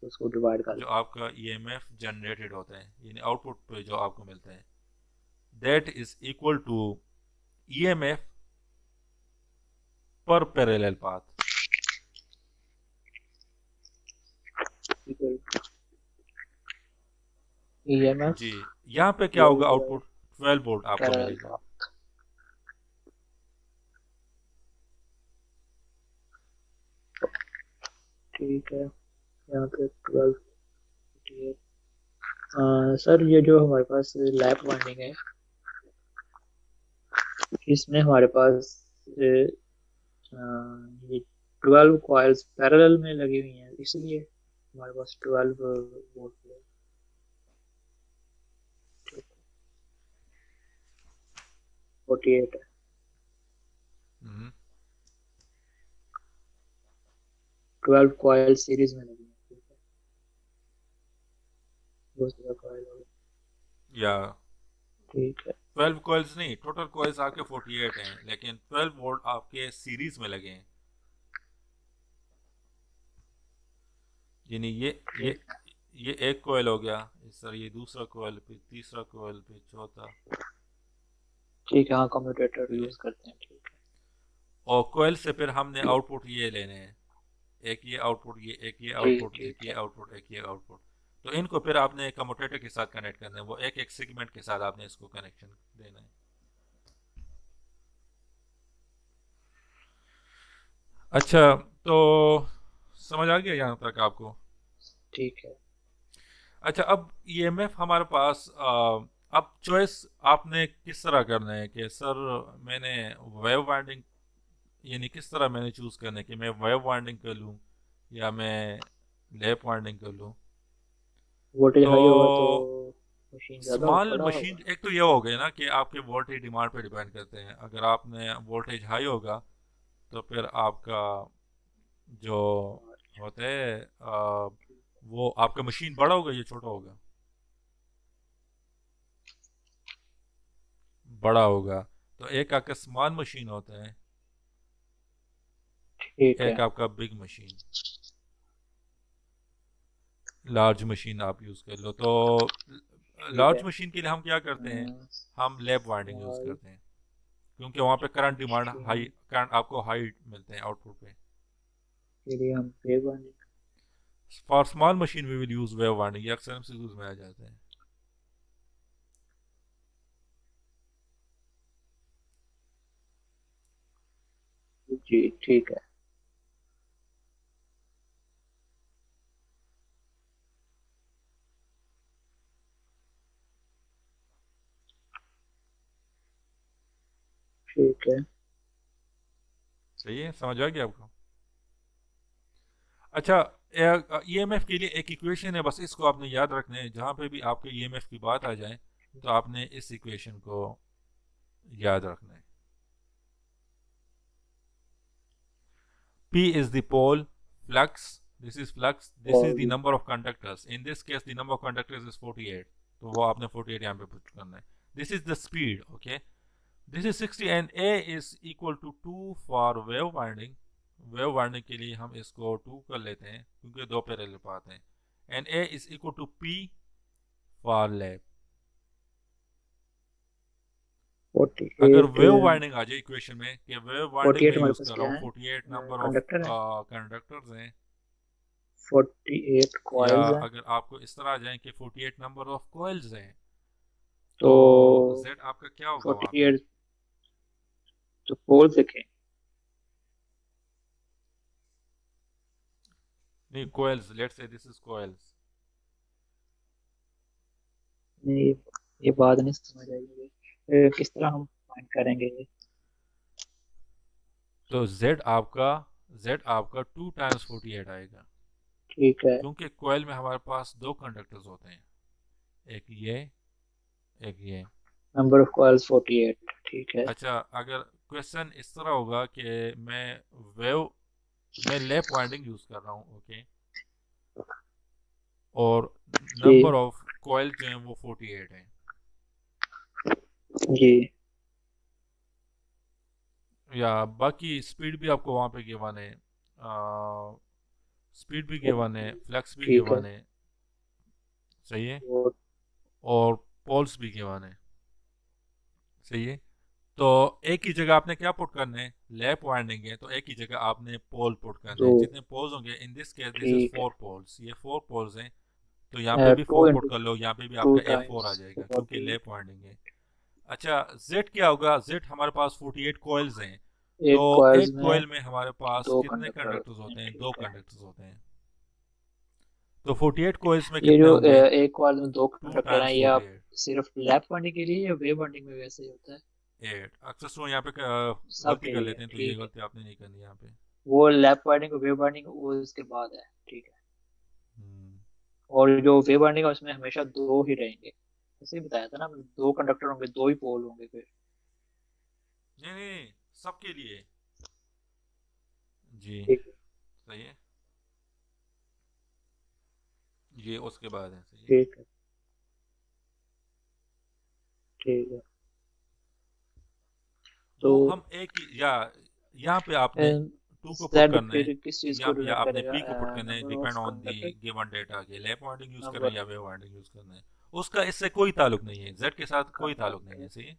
उसको डिवाइड कर जो लेंगे। आपका ईएमएफ जनरेटेड होता है, यानी आउटपुट पे जो आपको मिलता है, that is equal to EMF per parallel path. EMF जी, यहाँ पे क्या वोल्ट होगा, बाय आउटपुट 12 वोल्ट आपको पैरेलल मिलेगा। पाथ। ठीक है। यहाँ पे 12। सर ये जो हमारे पास लैप वाइंडिंग है, इसमें हमारे पास ये 12 कॉइल्स पैरेलल में लगी हुई हैं, इसलिए हमारे पास 12 वोल्ट है। 48 है। हम्म, 12 कॉइल सीरीज में लगी है, ठीक है। दूसरा कॉइल हो गया। या ठीक है। 12 कॉइल्स नहीं, टोटल कॉइल्स आपके 48 हैं, लेकिन 12 वोल्ट आपके सीरीज में लगे हैं, यानी ये ठीक। ये एक कोयल हो गया, इस तरह ये दूसरा कोयल, फिर तीसरा कोयल, फिर चौथा। ठीक है, हाँ कम्यूटेटर ये यूज करते हैं, ठीक है। और कोयल से फिर हमने आउटपुट ये लेने हैं, एक ये आउटपुट, ये एक ये ठीक आउटपुट, एक ठीक ये है। आउटपुट, एक ये आउटपुट। तो इनको फिर आपने कम्यूटेटर के साथ कनेक्ट करना है, वो एक एक सेगमेंट के साथ आपने इसको कनेक्शन देना है। अच्छा, तो समझ आ गया यहाँ तक आपको। ठीक है। अच्छा, अब ईएमएफ हमारे पास, अब चॉइस आपने किस तरह करना है कि सर मैंने वेव वाइंडिंग, यानी किस तरह मैंने चूज करना है कि मैं वेव वाइंडिंग कर लूँ या मैं लैप वाइंडिंग कर लूँ। वोल्टेज तो हाई होगा तो मशीन ज्यादा स्मॉल बड़ा मशीन, होगा। एक तो ये हो गया ना कि आपके वोल्टेज डिमांड पे डिपेंड करते हैं, अगर आपने वोल्टेज हाई होगा तो फिर आपका जो होता है वो आपका मशीन बड़ा होगा या छोटा होगा, बड़ा होगा। तो एक आपका स्मॉल मशीन होता है, ठीक है। एक आपका बिग मशीन, लार्ज मशीन आप यूज़ कर लो। तो ठीक लार्ज है। मशीन के लिए हम क्या करते हैं, हम लैप वाइंडिंग यूज़ स्मॉल। करते हैं, क्योंकि वहाँ पे current demand high, machine current आपको हाई मिलते हैं आउटपुट पे। के लिए हम wave winding. For small machine we will use wave winding, ये अक्सर एमसीक्यूज में आ जाते हैं। जी ठीक है। ठीक है। सही है, समझ आ गया आपको। अच्छा, ईएमएफ के लिए एक इक्वेशन है, बस इसको आपने याद रखना है। जहाँ पे भी आपके ईएमएफ की बात आ जाए तो आपने इस इक्वेशन को याद रखना है। P is the pole, flux, this is flux, this is और the number of conductors. In this case, the number of conductors is 48. तो वो आपने 48 यहाँ पे पुट करना है. This is the speed, okay? This is 60 and A is equal to 2 for wave winding. Wave winding के लिए हम इसको 2 कर लेते हैं क्योंकि दो पैरेलल पाथ हैं. And A is equal to P for lap. अगर 48 वेव वाइंडिंग आ जाए इक्वेशन में कि वेव वाइंडिंग 48 में हमारे यूज पास कर रहा क्या हूँ, है, 48 नंबर ऑफ कंडक्टर है, कंडक्टर्स हैं, 48 या कॉइल्स हैं, अगर आपको इस तरह आ जाए कि 48 नंबर ऑफ कॉइल्स हैं, तो तो Z आपका क्या होगा वहां पे? 48 तो पोल्स देखें। नहीं, coils, let's say this is coils. ये ये बात नहीं समझ आई मुझे, किस तरह हम फाइंड करेंगे ये? तो Z आपका 2 टाइम्स 48 आएगा, ठीक है, क्योंकि कॉइल में हमारे पास दो कंडक्टर्स होते हैं, एक ये, एक ये. नंबर ऑफ कॉइल्स 48, ठीक है अच्छा, अगर क्वेश्चन इस तरह होगा कि मैं वेव मैं लैप वाइंडिंग यूज कर रहा हूँ, ओके, और जी नंबर ऑफ कॉइल जो हैं वो 48 हैं, जी। या बाकी स्पीड भी आपको वहाँ पे गिवन है, स्पीड भी गिवन है, फ्लक्स भी ठीक है, गिवन है, सही है, वो और पोल्स भी गिवन है, सही है. तो एक ही जगह आपने क्या पुट करना है, लैप वाइंडिंग है तो एक ही जगह आपने पोल पुट करने दो, हैं. जितने पोल्स होंगे, in this case this is ठीक है, 4 पोल्स, ये 4 पोल्स हैं, तो यहाँ पे भी टू 4 पुट इंटू कर लो, यहाँ पे भी टू आपका F4 आ टाइम्स जाएगा क्योंकि 48, लैप वाइंडिंग है. अच्छा, Z क्या होगा? Z हमारे पास 48 कॉइल्स हैं, तो एक कॉइल्स एक में कॉइल में हमारे पास दो कितने कंडक्टर कंडक्टर्स होते हैं, होते हैं? दो ठीक है। कंडक्टर्स होते हैं. तो 48 कॉइल्स में ये कितने जो होंगे? एक कॉइल में दो 2 कंडक्टर हैं, टाइम्स ये आप 48, सिर्फ लैप वाइंडिंग के लिए या वेव वाइंडिंग में वैसे ही होता है? 8. अक्सर स्टूडेंट यहाँ पे सब गलती के कर लिए लेते हैं, तो ये ठीक है, गलती आपने नहीं करनी यहाँ पे. वो लैप वाइंडिंग और वेव वाइंडिंग वो इसके बाद है, ठीक है। हम्म. और जो वेव वाइंडिंग है उसमें हमेशा दो ही रहेंगे, ऐसे ही बताया था ना, दो कंडक्टर होंगे, दो ही पोल होंगे फिर। नहीं नहीं, सबके लिए. जी, ठीक है, सही है, ये उसके बाद है, सही है. ठीक है, ठीक है। तो वो हम एक ही, या यहाँ पे आपने 2 को पुट जेड करना है, फिर किस चीज को या रिलेट आपने करेगा? P को पुट करना है, number depend of on the conductor, given data के. लैप वाइंडिंग यूज करना है नंबर, या वेव वाइंडिंग यूज करना है, उसका इससे कोई ताल्लुक नहीं है, Z के साथ कोई ताल्लुक नहीं कंडक्टर, है, सही है.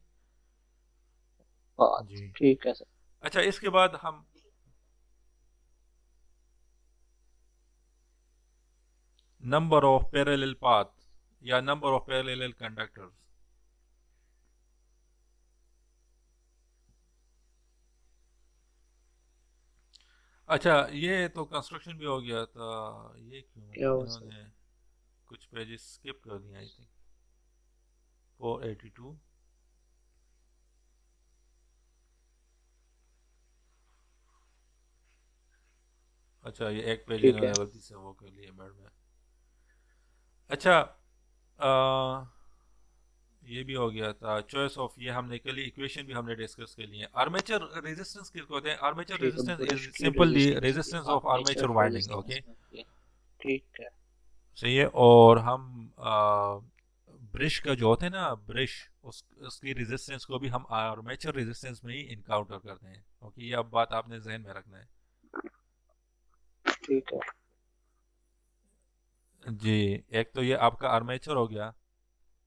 पाथ, जी. ठीक है सर। अच्छा, इसके बाद हम नंबर ऑफ पैरेलल पाथ या नंबर ऑफ पैरेलल कंडक्टर्स. अच्छा, ये तो कंस्ट्रक्शन भी हो गया था. ये क्यों क्या हो सर? इन्होंने कुछ पेजेस स्किप कर दिए, आई थिंक 482. अच्छा, ये एक पेज ठीक है, इन्होंने गलती से वो कर लिया बेड में. अच्छा, आ, ये भी हो गया था चॉइस ऑफ, ये हमने कर ली, इक्वेशन भी हमने डिस्कस कर लिए. आर्मेचर रेजिस्टेंस किसको होते हैं? आर्मेचर ठीक है, रेजिस्टेंस ब्रश इज की सिंपली रेजिस्टेंस होती रेजिस्टेंस है of armature armature winding, okay, resistance में होती है, ठीक है। सही है. और हम ब्रश का जो होता है ना, ब्रश, उसकी रेजिस्टेंस को भी हम आर्मेचर रेजिस्टेंस में ही इनकाउंटर करते हैं, ओके, ये अब बात आपने जहन में रखना है. ठीक है, जी. एक तो ये आपका आर्मेचर हो गया,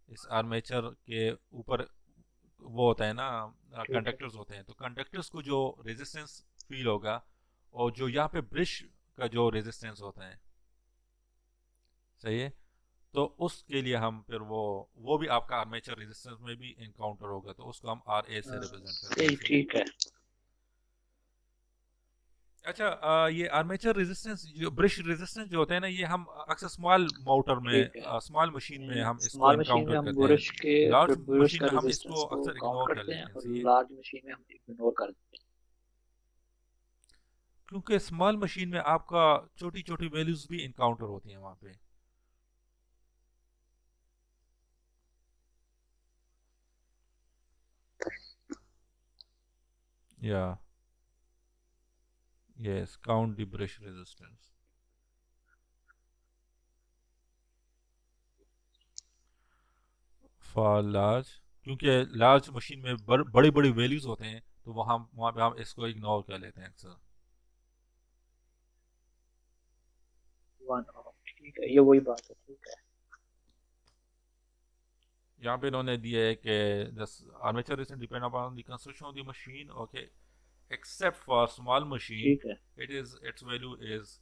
इस आर्मेचर के ऊपर वो होता है ना, ठीक है, कंडक्टर्स होते हैं, तो कंडक्टर्स को जो रेजिस्टेंस फील होगा, और जो यहाँ पे ब्रश का जो रेजिस्टेंस होता है, सही है, तो उसके लिए हम फिर वो भी आपका आर्मेचर रेजिस्टेंस में भी इनकाउंटर होगा, तो उसको हम आर ए से रिप्रेजेंट करते हैं, सही, सही है. ठीक है, अच्छा, ये आर्मेचर रेजिस्टेंस जो ब्रश रेजिस्टेंस जो होता है ना, ये हम अक्सर स्मॉल मोटर ठीक है। में, स्मॉल मशीन में हम इसको स्मॉल मशीन में इनकाउंटर हम करते हैं. लार्ज बुरश मशीन का में हम रेजिस्टेंस इसको को अक्सर काउंट इग्नोर कर करते हैं, लेते हैं, और सही है. लार्ज मशीन में हम इग्नोर कर देते हैं। क्योंकि स्मॉल मशीन में आपका छोटी छोटी वैल्यूज भी इनकाउंटर होती हैं वहां पे। या yes, count the brush resistance for large, क्योंकि लार्ज मशीन में बड़े बड़े वैल्यूज होते हैं, तो वहाँ पे हम इसको इग्नोर कर लेते हैं अक्सर। 1 ओम, ठीक है, ये वही बात है, ठीक है। यहाँ पे इन्होंने दिया है कि the armature resistance depend upon the construction of the machine, okay, except for small machine ठीक है। its value is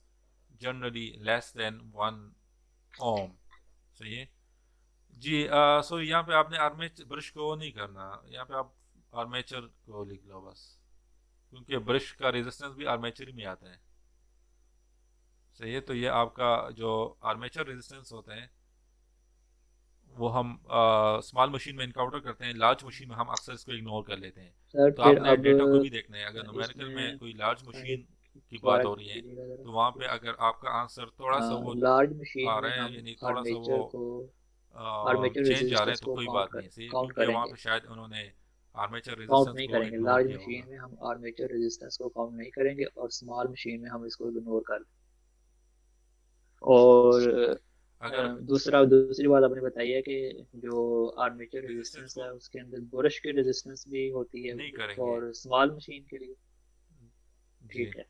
generally less than 1 ohm। सही है जी। सो यहाँ पे आपने आर्मेचर ब्रश को नहीं करना, यहाँ पे आप आर्मेचर को लिख लो बस, क्योंकि ब्रश का रेजिस्टेंस भी आर्मेचर ही में आता है। सही है, तो ये आपका जो आर्मेचर रेजिस्टेंस होते हैं वो हम स्मॉल मशीन में इनकाउंटर करते हैं, लार्ज मशीन में हम अक्सर इसको इग्नोर कर लेते हैं। सर तो फिर आपने अब डेटा को भी देखना है, अगर न्यूमेरिकल में इसमें कोई लार्ज एक मशीन की बात बात हो रही है कीजिएगा जरा तो वहाँ पे प्लीज। अगर आपका आंसर थोड़ा सा वो लार्ज मशीन आ में रहा है, हम यानी थोड़ा सा वो आर्मेचर को, आर्मेचर चेंज आ रहे रेजिस्टेंस हैं, तो को कोई काउंट बात नहीं सही, काउंट क्योंकि वहाँ करेंगे। पे शायद उन्होंने आर्मेचर काउंट रेजिस्टेंस नहीं को करेंगे, इग्नोर लार्ज किया मशीन होगा। में हम आर्मेचर रेजिस्टेंस को काउंट नहीं करेंगे और स्मॉल मशीन में हम इसको इग्नोर कर देंगे। और अगर दूसरी बात आपने बताई है कि जो आर्मेचर रेजिस्टेंस रेजिस्टेंस को है उसके अंदर बुरश की रेजिस्टेंस भी होती है नहीं करेंगे फॉर स्मॉल मशीन के लिए। जी, ठीक है।